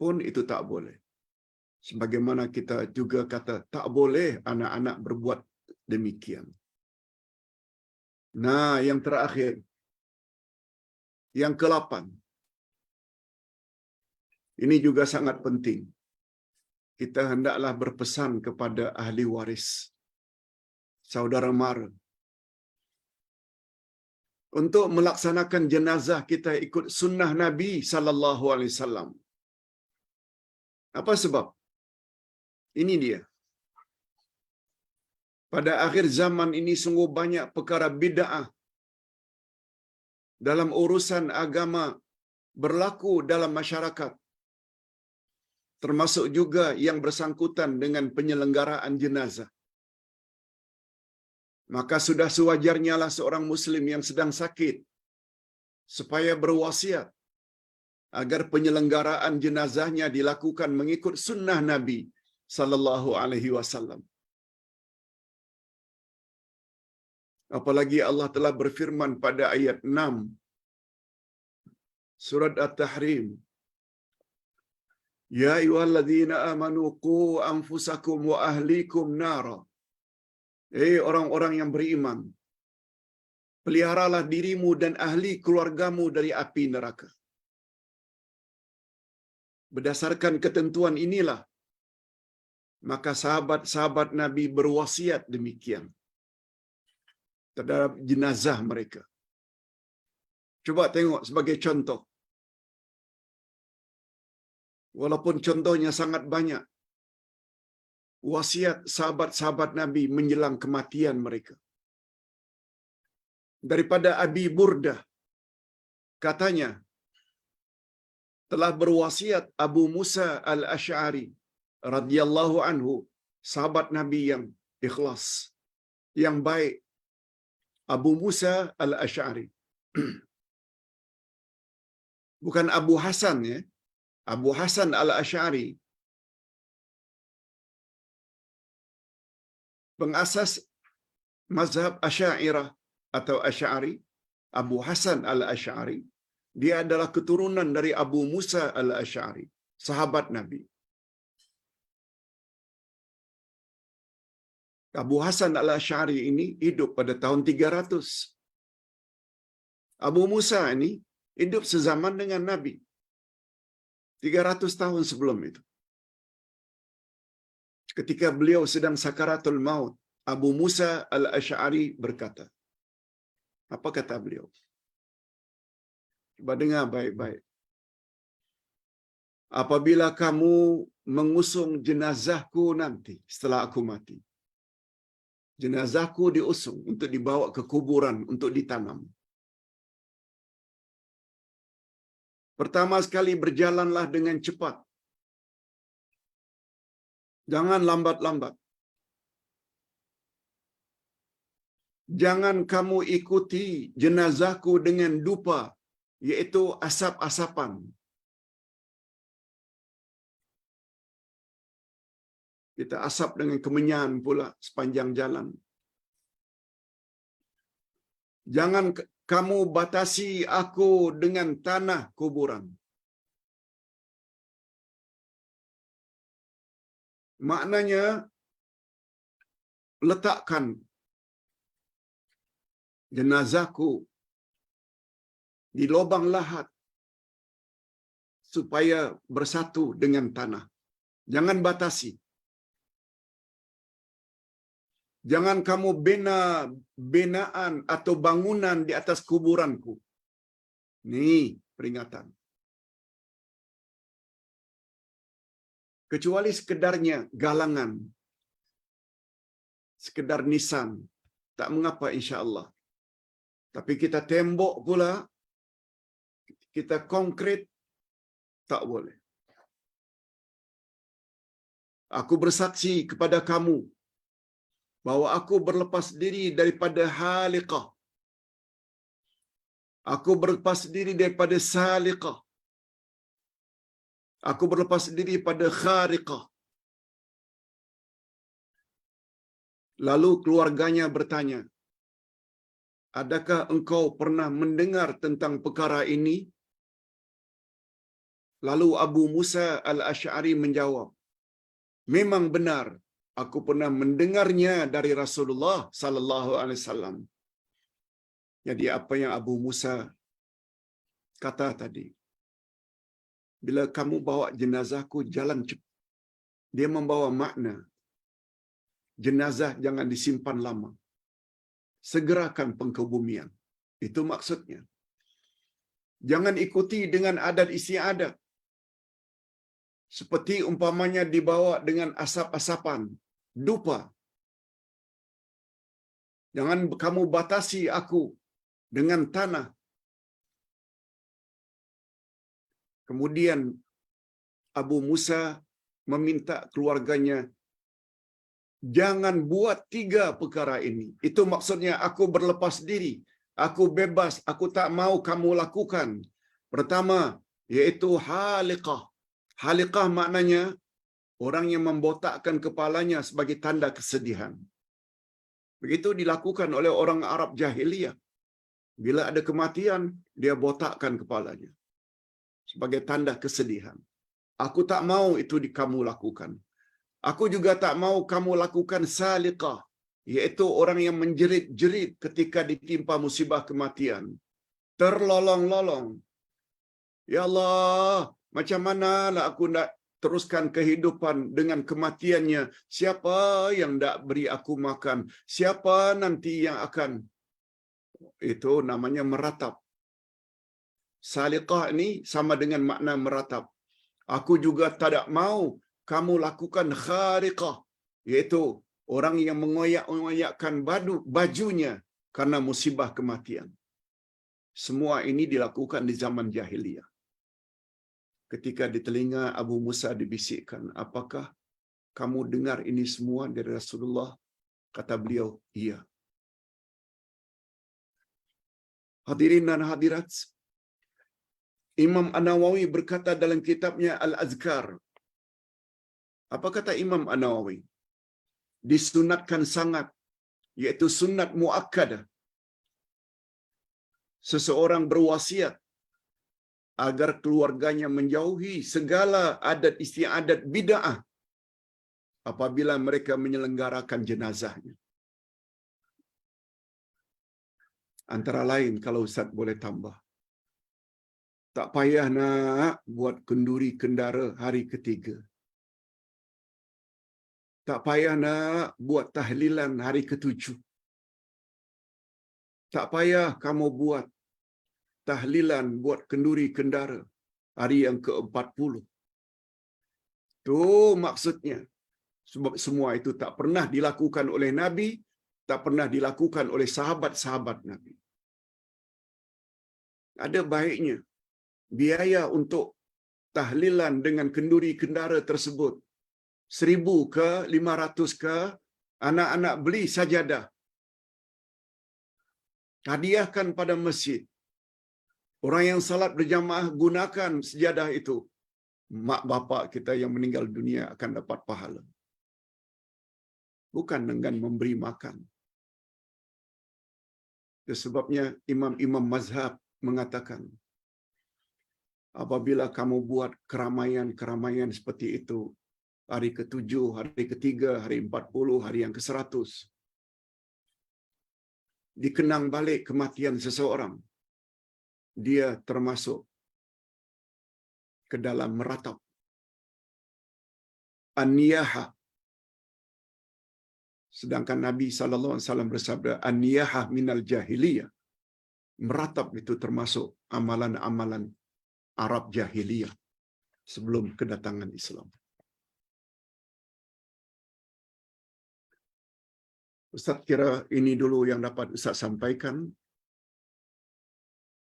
pun itu tak boleh. Sebagaimana kita juga kata, tak boleh anak-anak berbuat demikian. Nah, yang terakhir, yang ke-8. Ini juga sangat penting. Kita hendaklah berpesan kepada ahli waris, saudara mara, untuk melaksanakan jenazah kita ikut sunnah Nabi sallallahu alaihi wasallam. Apa sebab? Ini dia. Pada akhir zaman ini sungguh banyak perkara bid'ah dalam urusan agama berlaku dalam masyarakat. Termasuk juga yang bersangkutan dengan penyelenggaraan jenazah. Maka sudah sewajarnya lah seorang muslim yang sedang sakit supaya berwasiat agar penyelenggaraan jenazahnya dilakukan mengikut sunnah Nabi sallallahu alaihi wasallam. Apalagi Allah telah berfirman pada ayat 6 surat At-Tahrim, ya ayyuhalladzina amanu qu anfusakum wa ahlikum nara. Orang-orang yang beriman, peliharalah dirimu dan ahli keluargamu dari api neraka. Berdasarkan ketentuan inilah, maka sahabat-sahabat Nabi berwasiat demikian terhadap jenazah mereka. Coba tengok sebagai contoh. Walaupun contohnya sangat banyak, wasiat sahabat-sahabat Nabi menjelang kematian mereka. Daripada Abi Burdah, katanya, telah berwasiat Abu Musa al-Asy'ari radhiyallahu anhu, sahabat Nabi yang ikhlas, yang baik. Abu Musa al-Asy'ari. Bukan Abu Hasan ya. Abu Hasan al-Asy'ari, pengasas mazhab Asy'ariyah atau Asy'ari. Abu Hasan al-Asy'ari, dia adalah keturunan dari Abu Musa al-Asy'ari, sahabat Nabi. Abu Hasan al-Asy'ari ini hidup pada tahun 300. Abu Musa ini hidup sezaman dengan Nabi. 300 tahun sebelum itu. Ketika beliau sedang sakaratul maut, Abu Musa al-Asy'ari berkata, apa kata beliau? Coba dengar baik-baik. Apabila kamu mengusung jenazahku nanti setelah aku mati, jenazahku diusung untuk dibawa ke kuburan untuk ditanam. Pertama sekali berjalanlah dengan cepat. Jangan lambat-lambat. Jangan kamu ikuti jenazahku dengan dupa, yaitu asap-asapan. Kita asap dengan kemenyan pula sepanjang jalan. Jangan kamu batasi aku dengan tanah kuburan. Maknanya, letakkan jenazahku di lubang lahat supaya bersatu dengan tanah. Jangan batasi. Jangan kamu bina binaan atau bangunan di atas kuburanku. Ini peringatan. Kecuali sekedarnya galangan, sekedar nisan, tak mengapa insya-Allah. Tapi kita tembok pula, kita konkret, tak boleh. Aku bersaksi kepada kamu bahwa aku berlepas diri daripada haliqah. Aku berlepas diri daripada saliqah. Aku berlepas diri pada khariqah. Lalu keluarganya bertanya, adakah engkau pernah mendengar tentang perkara ini? Lalu Abu Musa al-Asy'ari menjawab, memang benar, aku pernah mendengarnya dari Rasulullah sallallahu alaihi wasallam. Jadi apa yang Abu Musa kata tadi, bila kamu bawa jenazahku jalan cepat, dia membawa makna jenazah jangan disimpan lama. Segerakan pengkebumian. Itu maksudnya. Jangan ikuti dengan adat istiadat. Seperti umpamanya dibawa dengan asap-asapan, dupa. Jangan kamu batasi aku dengan tanah. Kemudian Abu Musa meminta keluarganya, jangan buat 3 perkara ini. Itu maksudnya aku berlepas diri. Aku bebas. Aku tak mau kamu lakukan. Pertama, yaitu haliqah. Haliqah maknanya orang yang membotakkan kepalanya sebagai tanda kesedihan. Begitu dilakukan oleh orang Arab jahiliyah. Bila ada kematian, dia botakkan kepalanya sebagai tanda kesedihan. Aku tak mau itu kamu lakukan. Aku juga tak mau kamu lakukan saliqah, yaitu orang yang menjerit-jerit ketika ditimpa musibah kematian. Terlolong-lolong. Ya Allah, macam manalah aku nak teruskan kehidupan dengan kematiannya? Siapa yang tak beri aku makan? Siapa nanti yang akan? Itu namanya meratap. Saliqah ini sama dengan makna meratap. Aku juga tidak mau kamu lakukan khariqah, yaitu orang yang mengoyak-ngoyakkan bajunya karena musibah kematian. Semua ini dilakukan di zaman jahiliyah. Ketika di telinga Abu Musa dibisikkan, apakah kamu dengar ini semua dari Rasulullah? Kata beliau, iya. Hadirin dan hadirat, Imam An-Nawawi berkata dalam kitabnya Al-Azkar. Apa kata Imam An-Nawawi? Disunatkan sangat, yaitu sunat muakkadah. Seseorang berwasiat agar keluarganya menjauhi segala adat istiadat bid'ah apabila mereka menyelenggarakan jenazahnya. Antara lain kalau Ustaz boleh tambah. Tak payah nak buat kenduri kendara hari ketiga. Tak payah nak buat tahlilan hari ketujuh. Tak payah kamu buat tahlilan, buat kenduri kendara hari yang ke-40. Itu maksudnya. Sebab semua itu tak pernah dilakukan oleh Nabi, tak pernah dilakukan oleh sahabat-sahabat Nabi. Ada baiknya biaya untuk tahlilan dengan kenduri kendara tersebut 1,000 ke 500 ke, anak-anak beli sajadah, hadiahkan pada masjid. Orang yang salat berjamaah gunakan sejadah itu. Mak bapak kita yang meninggal dunia akan dapat pahala. Bukan dengan memberi makan. Itu sebabnya imam-imam mazhab mengatakan, apabila kamu buat keramaian-keramaian seperti itu, hari ke-7, hari ke-3, hari 40, hari yang ke-100, dikenang balik kematian seseorang, dia termasuk ke dalam meratap. An-niyaha. Sedangkan Nabi SAW bersabda, An-niyaha minal jahiliyah. Meratap itu termasuk amalan-amalan Arab jahiliyah sebelum kedatangan Islam. Ustaz kira ini dulu yang dapat Ustaz sampaikan.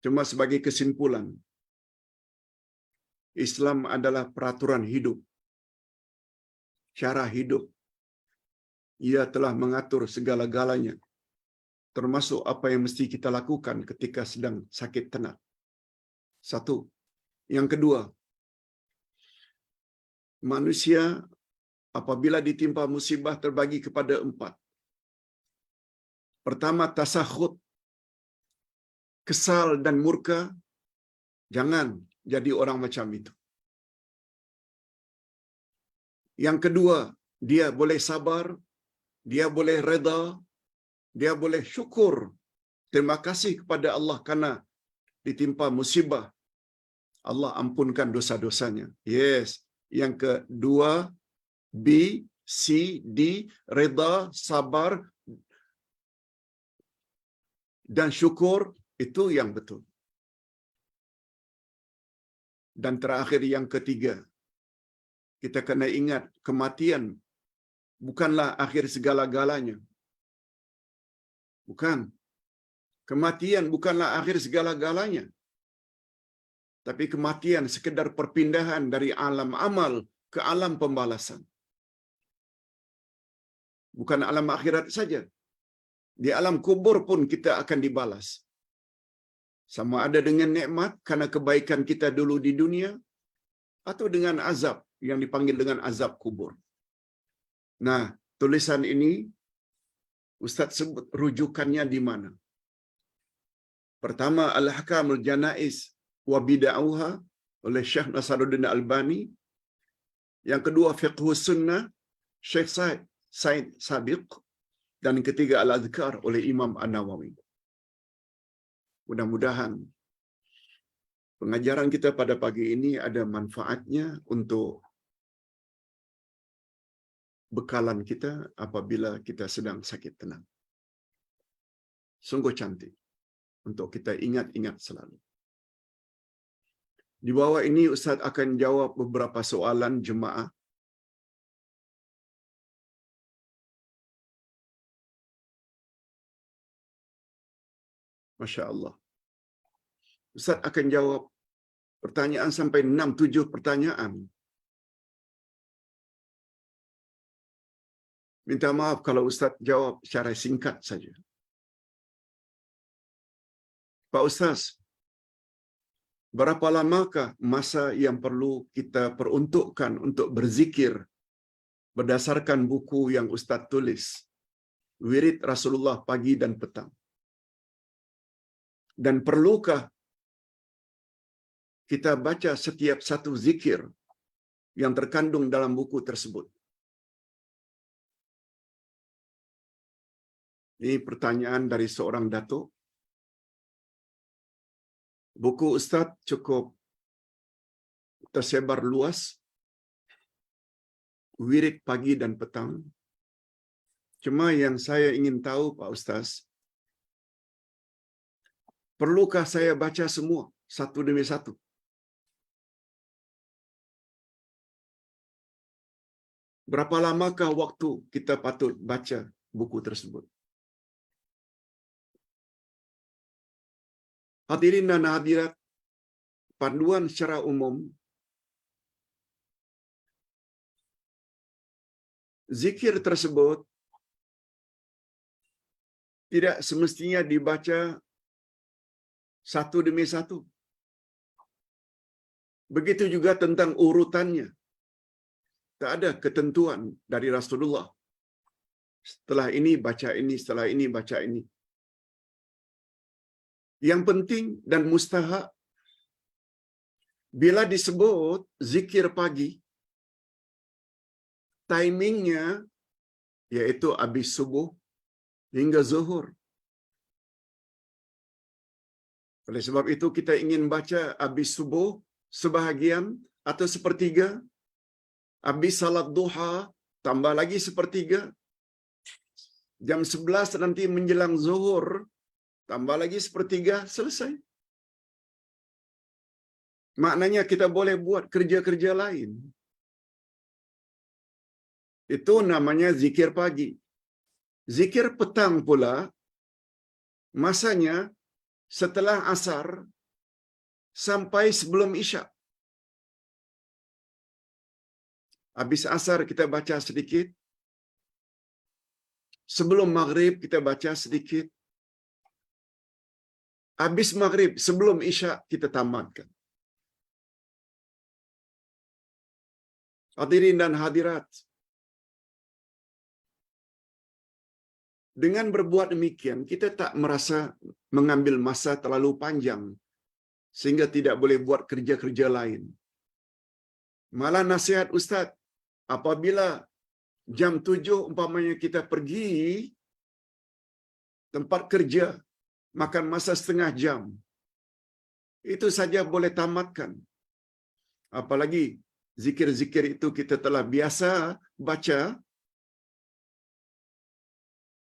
Cuma sebagai kesimpulan, Islam adalah peraturan hidup, cara hidup. Ia telah mengatur segala-galanya, termasuk apa yang mesti kita lakukan ketika sedang sakit tenat. Satu. Yang kedua, manusia apabila ditimpa musibah terbagi kepada 4. Pertama, tasakhut, kesal dan murka. Jangan jadi orang macam itu. Yang kedua, dia boleh sabar, dia boleh reda, dia boleh syukur. Terima kasih kepada Allah karena ditimpa musibah. Allah ampunkan dosa-dosanya. Yes. Yang kedua, B, C, D, reda, sabar, dan syukur, itu yang betul. Dan terakhir yang ketiga, kita kena ingat kematian bukanlah akhir segala-galanya. Bukan. Kematian bukanlah akhir segala-galanya. Tapi kematian sekedar perpindahan dari alam amal ke alam pembalasan. Bukan alam akhirat saja. Di alam kubur pun kita akan dibalas. Sama ada dengan nikmat karena kebaikan kita dulu di dunia, atau dengan azab yang dipanggil dengan azab kubur. Nah, tulisan ini Ustaz sebut rujukannya di mana? Pertama, Al-Ahkamul Janaiz wa Bid'auha oleh Syekh Nasaruddin Albani. Yang kedua, Fiqhus Sunnah Syekh Said Sabiq. Dan yang ketiga, Al-Adhkar oleh Imam An-Nawawi. Mudah-mudahan pengajaran kita pada pagi ini ada manfaatnya untuk bekalan kita apabila kita sedang sakit tenat. Sungguh cantik untuk kita ingat-ingat selalu. Di bawah ini Ustaz akan jawab beberapa soalan jemaah. Masya Allah. Ustaz akan jawab pertanyaan sampai 6-7 pertanyaan. Minta maaf kalau Ustaz jawab secara singkat saja. Pak Ustaz, berapa lamakah masa yang perlu kita peruntukkan untuk berzikir berdasarkan buku yang Ustaz tulis, Wirid Rasulullah pagi dan petang? Dan perlukah kita baca setiap satu zikir yang terkandung dalam buku tersebut? Ini pertanyaan dari seorang datuk Buku Ustaz cukup tersebar luas, wirid pagi dan petang. Cuma yang saya ingin tahu Pak Ustaz, perlukah saya baca semua satu demi satu? Berapa lamakah waktu kita patut baca buku tersebut? Hadirin dan hadirat, panduan secara umum, zikir tersebut tidak semestinya dibaca satu demi satu. Begitu juga tentang urutannya. Tak ada ketentuan dari Rasulullah. Setelah ini baca ini, setelah ini baca ini. Yang penting dan mustahak, bila disebut zikir pagi, timingnya yaitu habis subuh hingga zuhur. Oleh sebab itu kita ingin baca habis subuh sebahagian atau sepertiga, habis salat duha tambah lagi sepertiga, jam 11 nanti menjelang zuhur tambah lagi sepertiga, selesai. Maknanya kita boleh buat kerja-kerja lain. Itu namanya zikir pagi. Zikir petang pula, masanya setelah asar sampai sebelum isyak. Habis asar kita baca sedikit, sebelum maghrib kita baca sedikit, habis maghrib sebelum isyak kita tamatkan. Hadirin dan hadirat, dengan berbuat demikian kita tak merasa mengambil masa terlalu panjang sehingga tidak boleh buat kerja-kerja lain. Malah nasihat Ustaz, apabila jam 7 umpamanya kita pergi tempat kerja, makan masa setengah jam, itu saja boleh tamatkan. Apalagi zikir-zikir itu kita telah biasa baca,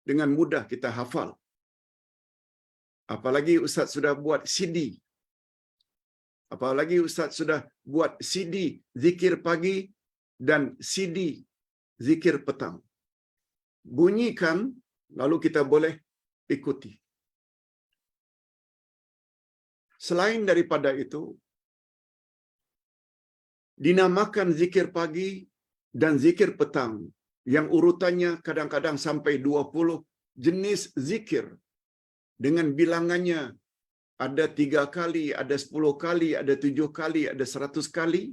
dengan mudah kita hafal. Apalagi Ustaz sudah buat CD. Apalagi Ustaz sudah buat CD zikir pagi dan CD zikir petang. Bunyikan, lalu kita boleh ikuti. Selain daripada itu, dinamakan zikir pagi dan zikir petang, yang urutannya kadang-kadang sampai 20 jenis zikir, dengan bilangannya ada 3 kali, ada 10 kali, ada 7 kali, ada 100 kali.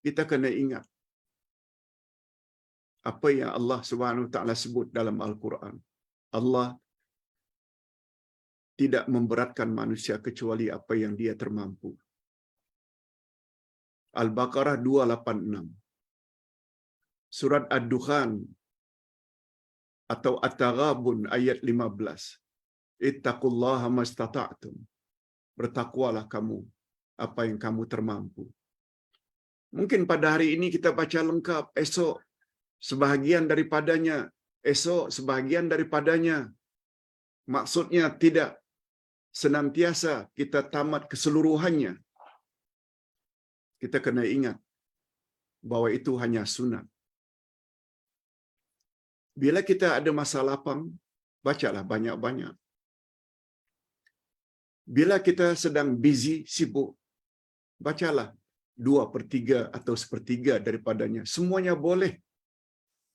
Kita kena ingat apa yang Allah Subhanahu Wa Taala sebut dalam Al-Quran. Allah tidak memberatkan manusia kecuali apa yang dia termampu. Al-Baqarah 286. Surat Ad-Dukhan atau At-Taghabun ayat 15. Ittaqullaha mastata'tum. Bertakwalah kamu apa yang kamu termampu. Mungkin pada hari ini kita baca lengkap, esok sebahagian daripadanya, esok sebahagian daripadanya. Maksudnya tidak senantiasa kita tamat keseluruhannya. Kita kena ingat bahwa itu hanya sunat. Bila kita ada masa lapang, bacalah banyak-banyak. Bila kita sedang busy, sibuk, bacalah 2/3 atau 1/3 daripadanya. Semuanya boleh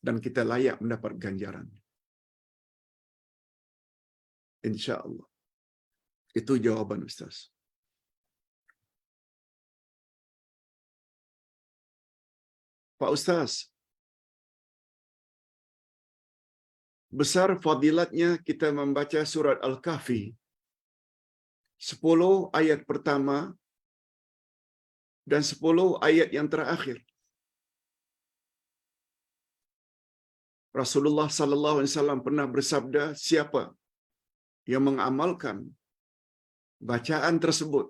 dan kita layak mendapat ganjaran. InsyaAllah. Itu jawaban Ustaz. Pak Ustaz, besar fadilatnya kita membaca surat Al-Kahfi 10 ayat pertama dan 10 ayat yang terakhir. Rasulullah sallallahu alaihi wasallam pernah bersabda, siapa yang mengamalkan bacaan tersebut,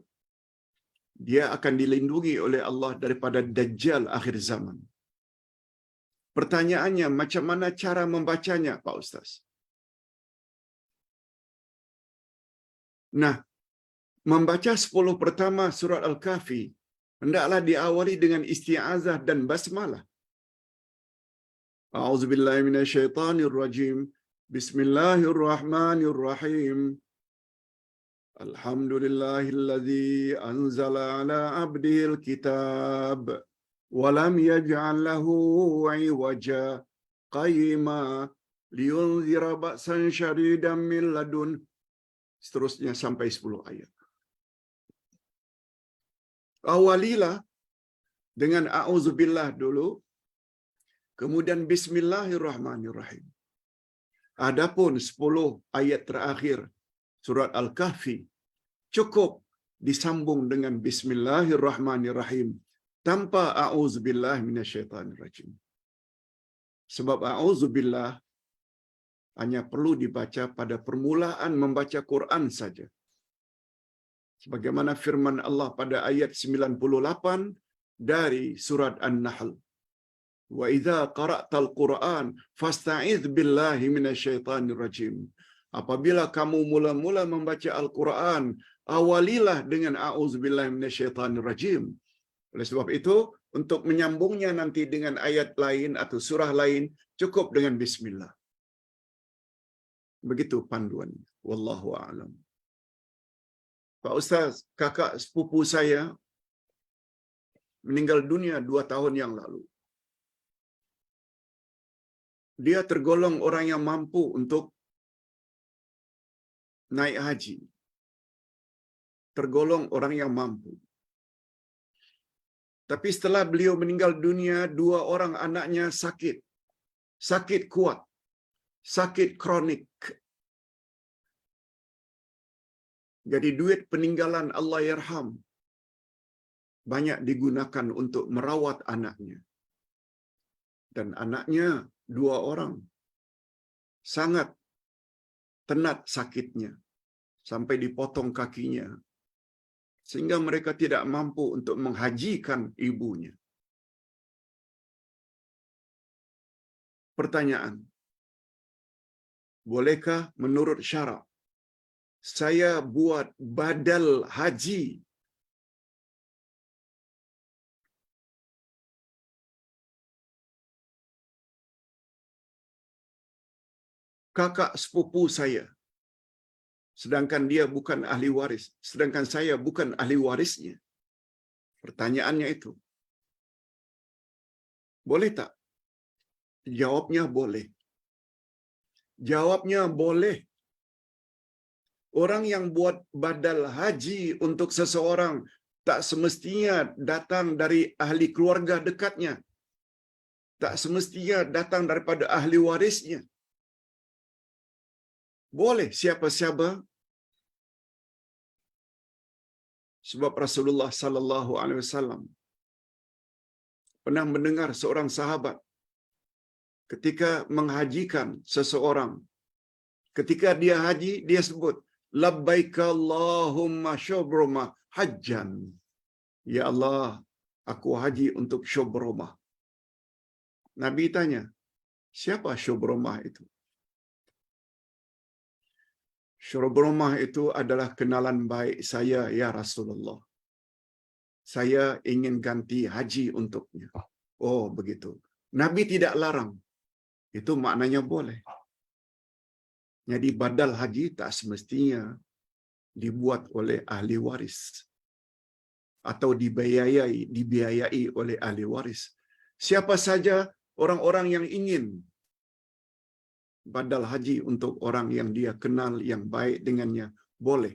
dia akan dilindungi oleh Allah daripada dajjal akhir zaman. Pertanyaannya, macam mana cara membacanya, Pak Ustaz? Nah, membaca 10 pertama surat Al-Kahfi hendaklah diawali dengan isti'azah dan basmalah. A'udzubillahi minasyaitonirrajim. Bismillahirrahmanirrahim. Alhamdulillahilladzi anzala ala abdil kitab wa lam yaj'al lahu 'iwaja qayyima liyunzira ba'san syadidan min ladun. Seterusnya sampai 10 ayat. Awalilah dengan a'udzubillah dulu, kemudian bismillahirrahmanirrahim. Adapun 10 ayat terakhir surat Al-Kahfi cukup disambung dengan bismillahirrahmanirrahim tanpa a'udzubillah minasyaitanirrajim. Sebab a'udzubillah hanya perlu dibaca pada permulaan membaca Quran saja. Sebagaimana firman Allah pada ayat 98 dari surat An-Nahl. Wa idza qara'tal Qur'an fasta'iz billahi minasyaitanir rajim. Apabila kamu mula-mula membaca Al-Quran, awalilah dengan a'udzubillahi minasyaitanir rajim. Oleh sebab itu, untuk menyambungnya nanti dengan ayat lain atau surah lain, cukup dengan bismillah. Begitu panduan. Wallahu a'lam. Pak Ustaz, kakak sepupu saya meninggal dunia 2 tahun yang lalu. Dia tergolong orang yang mampu untuk naik haji. Tergolong orang yang mampu. Tapi setelah beliau meninggal dunia, 2 orang anaknya sakit. Sakit kuat. Sakit kronik. Jadi duit peninggalan Allah yarham banyak digunakan untuk merawat anaknya. Dan anaknya 2 orang sangat tenat sakitnya sampai dipotong kakinya, sehingga mereka tidak mampu untuk menghajikan ibunya. Pertanyaan, bolehkah menurut syarak saya buat badal haji kakak sepupu saya, sedangkan dia bukan ahli waris, sedangkan saya bukan ahli warisnya? Pertanyaannya itu. Boleh tak? Jawabnya boleh. Jawabnya boleh. Orang yang buat badal haji untuk seseorang tak semestinya datang dari ahli keluarga dekatnya. Tak semestinya datang daripada ahli warisnya. Boleh siapa-siapa. Sebab Rasulullah sallallahu alaihi wasallam pernah mendengar seorang sahabat ketika menghajikan seseorang. Ketika dia haji, dia sebut, labbaik Allahumma syubrumah hajjan. Ya Allah, aku haji untuk syubrumah. Nabi tanya, siapa syubrumah itu? Syubrumah itu adalah kenalan baik saya, ya Rasulullah. Saya ingin ganti haji untuknya. Oh, begitu. Nabi tidak larang. Itu maknanya boleh. Jadi badal haji tak semestinya dibuat oleh ahli waris atau dibiayai oleh ahli waris. Siapa saja orang-orang yang ingin badal haji untuk orang yang dia kenal, yang baik dengannya, boleh.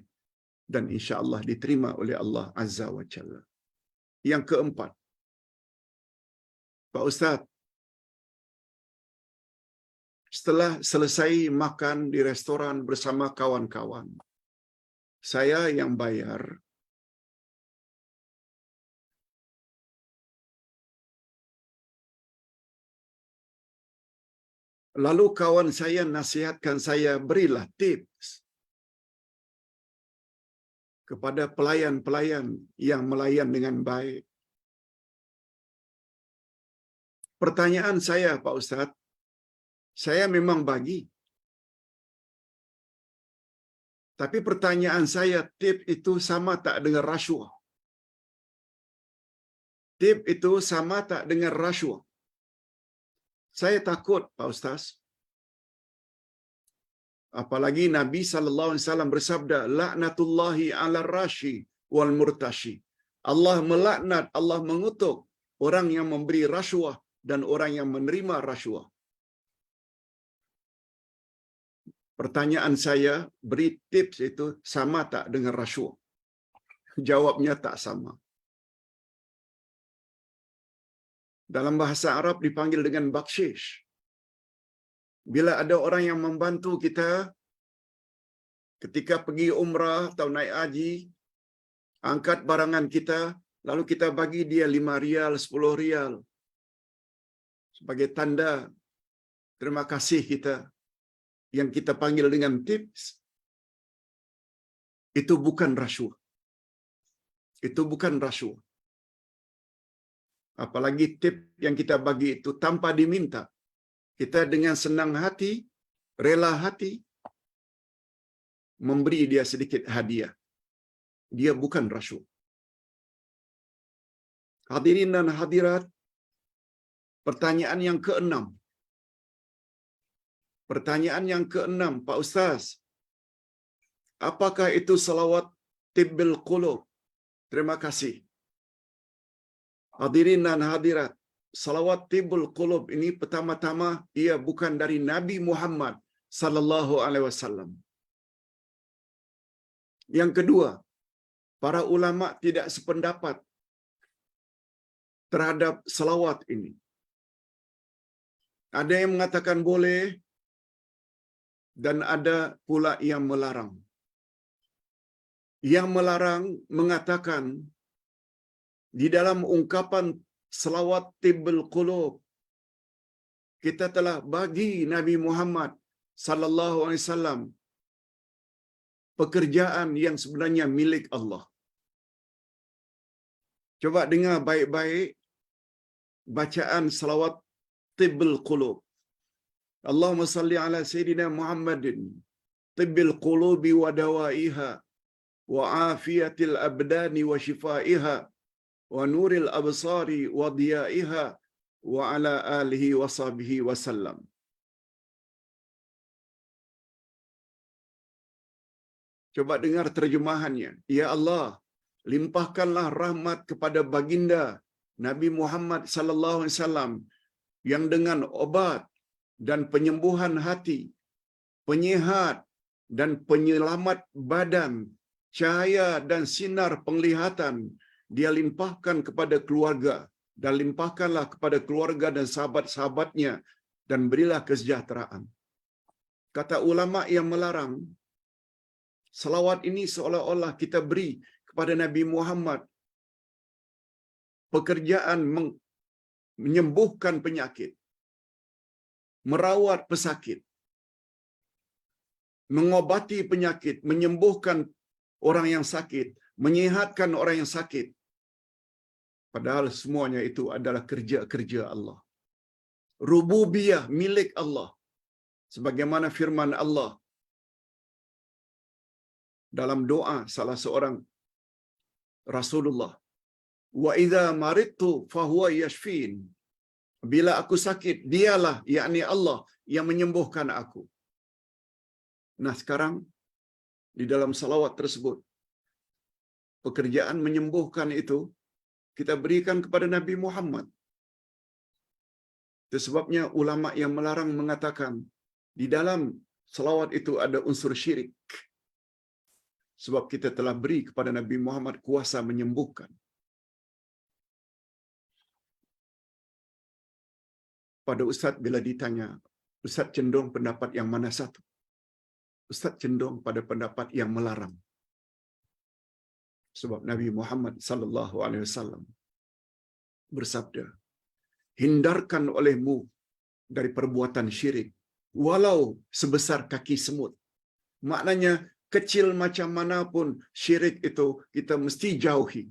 Dan insya-Allah diterima oleh Allah Azza wa Jalla. Yang keempat, Pak Ustaz, setelah selesai makan di restoran bersama kawan-kawan, saya yang bayar. Lalu kawan saya nasihatkan saya, berilah tips kepada pelayan-pelayan yang melayan dengan baik. Pertanyaan saya, Pak Ustaz, saya memang bagi. Tapi pertanyaan saya, tip itu sama tak dengan rasuah? Tip itu sama tak dengan rasuah? Saya takut, Pak Ustaz. Apalagi Nabi SAW bersabda, laknatullahi ala rashi wal murtashi. Allah melaknat, Allah mengutuk orang yang memberi rasuah dan orang yang menerima rasuah. Pertanyaan saya, beri tips itu sama tak dengan rasuah? Jawabnya tak sama. Dalam bahasa Arab dipanggil dengan bakshish. Bila ada orang yang membantu kita ketika pergi umrah atau naik haji, angkat barangan kita, lalu kita bagi dia 5 rial, 10 rial sebagai tanda terima kasih kita, yang kita panggil dengan tips, itu bukan rasuah. Itu bukan rasuah. Apalagi tip yang kita bagi itu tanpa diminta. Kita dengan senang hati, rela hati, memberi dia sedikit hadiah. Dia bukan rasuah. Hadirin dan hadirat, pertanyaan yang keenam. Pertanyaan yang keenam, Pak Ustaz. Apakah itu salawat tibbil qulub? Terima kasih. Hadirin dan hadirat, salawat tibbul qulub ini pertama-tama ia bukan dari Nabi Muhammad sallallahu alaihi wasallam. Yang kedua, para ulama tidak sependapat terhadap salawat ini. Ada yang mengatakan boleh dan ada pula yang melarang. Yang melarang mengatakan di dalam ungkapan salawat tibbul qulub, kita telah bagi Nabi Muhammad sallallahu alaihi wasallam pekerjaan yang sebenarnya milik Allah. Coba dengar baik-baik bacaan salawat tibbul qulub. Allahumma salli ala sayyidina Muhammadin tibbil qulubi wa dawaiha wa afiyatil abdani wa shifaiha wa nuril absari wa diyaiha wa ala alihi wa sahbihi wasallam. Coba dengar terjemahannya. Ya Allah, limpahkanlah rahmat kepada baginda Nabi Muhammad sallallahu alaihi wasallam yang dengan obat dan penyembuhan hati, penyihat dan penyelamat badan, cahaya dan sinar penglihatan, dia limpahkan kepada keluarga, dan limpahkanlah kepada keluarga dan sahabat-sahabatnya, dan berilah kesejahteraan. Kata ulama yang melarang, salawat ini seolah-olah kita beri kepada Nabi Muhammad pekerjaan menyembuhkan penyakit, merawat pesakit, mengobati penyakit, menyembuhkan orang yang sakit, menyihatkan orang yang sakit. Padahal semuanya itu adalah kerja-kerja Allah. Rububiyah milik Allah. Sebagaimana firman Allah dalam doa salah seorang Rasulullah, wa idza maridtu fahuwa yashfin. Bila aku sakit, dialah, yakni Allah, yang menyembuhkan aku. Nah sekarang di dalam salawat tersebut, pekerjaan menyembuhkan itu kita berikan kepada Nabi Muhammad. Itu sebabnya ulama yang melarang mengatakan di dalam salawat itu ada unsur syirik. Sebab kita telah beri kepada Nabi Muhammad kuasa menyembuhkan. Pada Ustaz bila ditanya, Ustaz cenderung pendapat yang mana satu? Ustaz cenderung pada pendapat yang melarang. Sebab Nabi Muhammad sallallahu alaihi wasallam bersabda, hindarkan olehmu dari perbuatan syirik walau sebesar kaki semut. Maknanya kecil macam mana pun syirik itu kita mesti jauhi.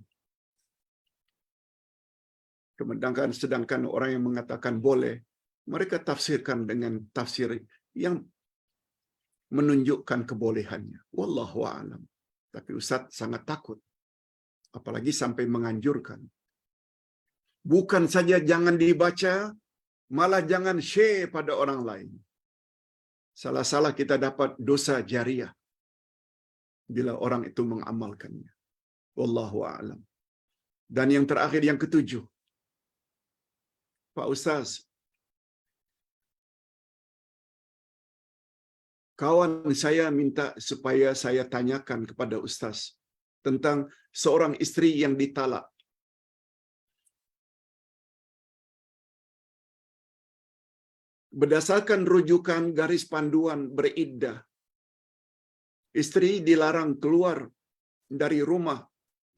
Sedangkan orang yang mengatakan boleh, mereka tafsirkan dengan tafsir yang menunjukkan kebolehannya. Wallahu a'lam. Tapi Ustaz sangat takut. Apalagi sampai menganjurkan. Bukan saja jangan dibaca, malah jangan share pada orang lain. Salah-salah kita dapat dosa jariah bila orang itu mengamalkannya. Wallahu a'lam. Dan yang terakhir, yang ketujuh. Pak Ustaz, kawan saya minta supaya saya tanyakan kepada Ustaz tentang seorang isteri yang ditalak. Berdasarkan rujukan garis panduan beriddah, isteri dilarang keluar dari rumah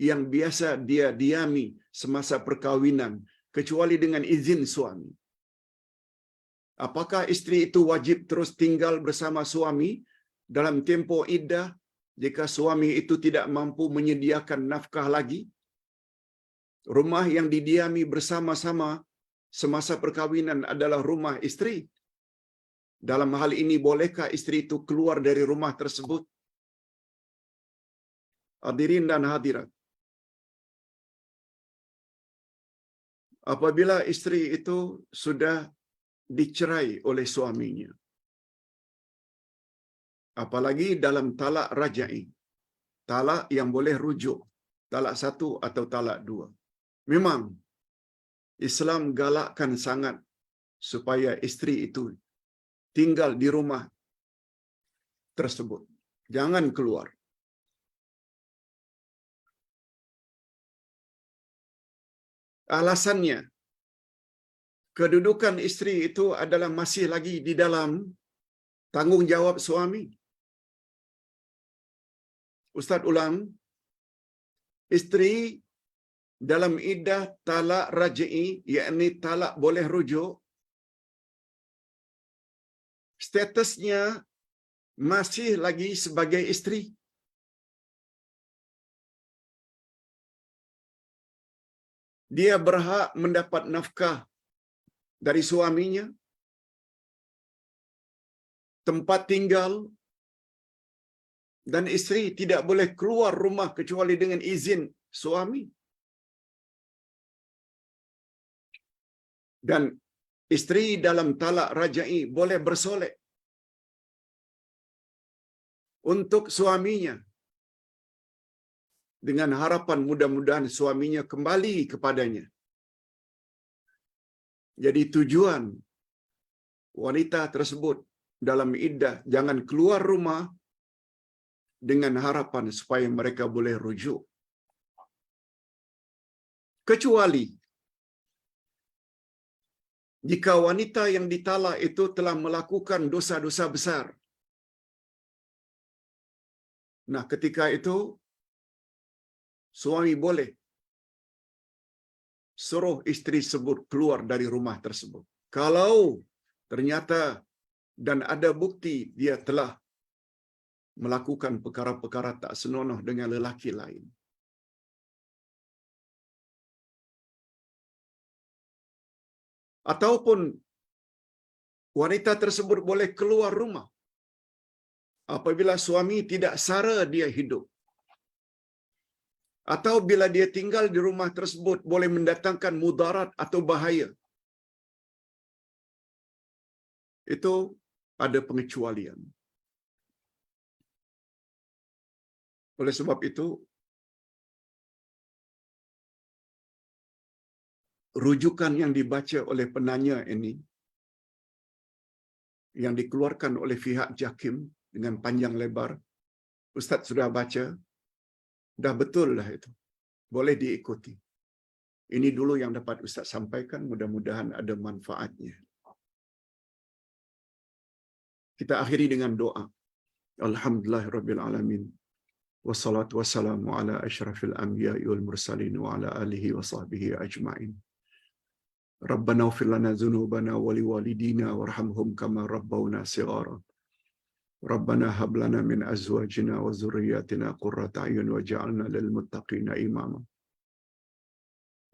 yang biasa dia diami semasa perkawinan kecuali dengan izin suami. Apakah isteri itu wajib terus tinggal bersama suami dalam tempoh iddah jika suami itu tidak mampu menyediakan nafkah lagi? Rumah yang didiami bersama-sama semasa perkawinan adalah rumah isteri. Dalam hal ini, bolehkah isteri itu keluar dari rumah tersebut? Hadirin dan hadirat, apabila isteri itu sudah dicerai oleh suaminya, apalagi dalam talak rajai, talak yang boleh rujuk, talak 1 atau talak 2, memang Islam galakkan sangat supaya isteri itu tinggal di rumah tersebut, jangan keluar. Alasannya, kedudukan isteri itu adalah masih lagi di dalam tanggungjawab suami. Ustaz ulang, isteri dalam iddah talak raj'i, yakni talak boleh rujuk, statusnya masih lagi sebagai isteri. Dia berhak mendapat nafkah dari suaminya, tempat tinggal, dan isteri tidak boleh keluar rumah kecuali dengan izin suami. Dan isteri dalam talak rajai boleh bersolek untuk suaminya dengan harapan mudah-mudahan suaminya kembali kepadanya. Jadi tujuan wanita tersebut dalam iddah jangan keluar rumah dengan harapan supaya mereka boleh rujuk. Kecuali jika wanita yang ditalak itu telah melakukan dosa-dosa besar. Nah, ketika itu suami boleh suruh isteri tersebut keluar dari rumah tersebut. Kalau ternyata dan ada bukti dia telah melakukan perkara-perkara tak senonoh dengan lelaki lain. Ataupun wanita tersebut boleh keluar rumah apabila suami tidak sara dia hidup. Atau bila dia tinggal di rumah tersebut boleh mendatangkan mudarat atau bahaya. Itu ada pengecualian. Oleh sebab itu, rujukan yang dibaca oleh penanya ini, yang dikeluarkan oleh pihak JAKIM dengan panjang lebar, Ustaz sudah baca, dah betul lah itu. Boleh diikuti. Ini dulu yang dapat Ustaz sampaikan, mudah-mudahan ada manfaatnya. Kita akhiri dengan doa. Alhamdulillahirrabbilalamin. Wassalatu wassalamu ala asyrafil anbiya'i wal mursalin wa ala alihi wa sahbihi ajma'in. Rabbana ighfir lana dhunubana wa liwalidina warhamhum kama rabbawna shighara. Rabbana hab lana min azwajina wa dhurriyyatina qurrata a'yun waj'alna lil muttaqina imama.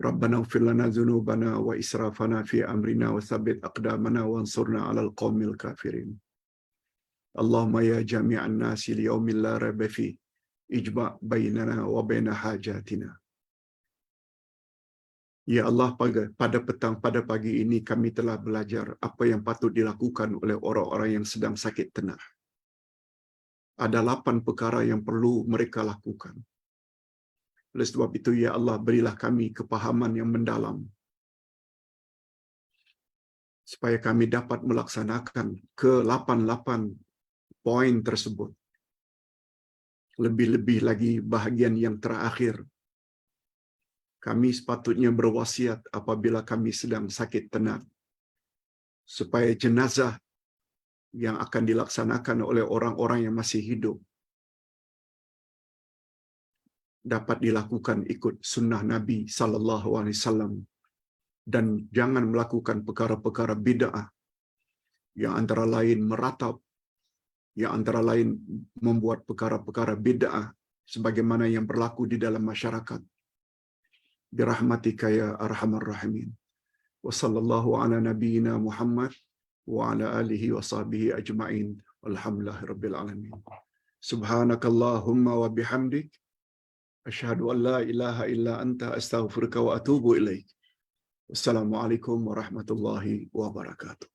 Rabbana ighfir lana dhunubana wa israfana fi amrina wa thabbit aqdamana wansurna 'alal qaumil kafirin. Allahumma ya jami'an nasi liyaumin la raiba fi ijma' bainana wa baina hajatina. Ya Allah, pada pagi ini kami telah belajar apa yang patut dilakukan oleh orang-orang yang sedang sakit tenat. Ada 8 perkara yang perlu mereka lakukan. Oleh sebab itu, ya Allah, berilah kami kepahaman yang mendalam supaya kami dapat melaksanakan ke-8 poin tersebut. Lebih-lebih lagi bahagian yang terakhir. Kami sepatutnya berwasiat apabila kami sedang sakit tenat, supaya jenazah yang akan dilaksanakan oleh orang-orang yang masih hidup dapat dilakukan ikut sunnah Nabi sallallahu alaihi wasallam, dan jangan melakukan perkara-perkara bid'ah yang antara lain meratap, yang antara lain membuat perkara-perkara bid'ah sebagaimana yang berlaku di dalam masyarakat. Birahmatika ya arhamar rahimin. Wa sallallahu ala nabiyyina Muhammad wa ala alihi wa sahbihi ajma'in. Alhamdulillahi rabbil alamin. Subhanakallahumma wa bihamdik asyhadu an la ilaha illa anta astaghfiruka wa atubu ilaik. Wassalamualaikum warahmatullahi wabarakatuh.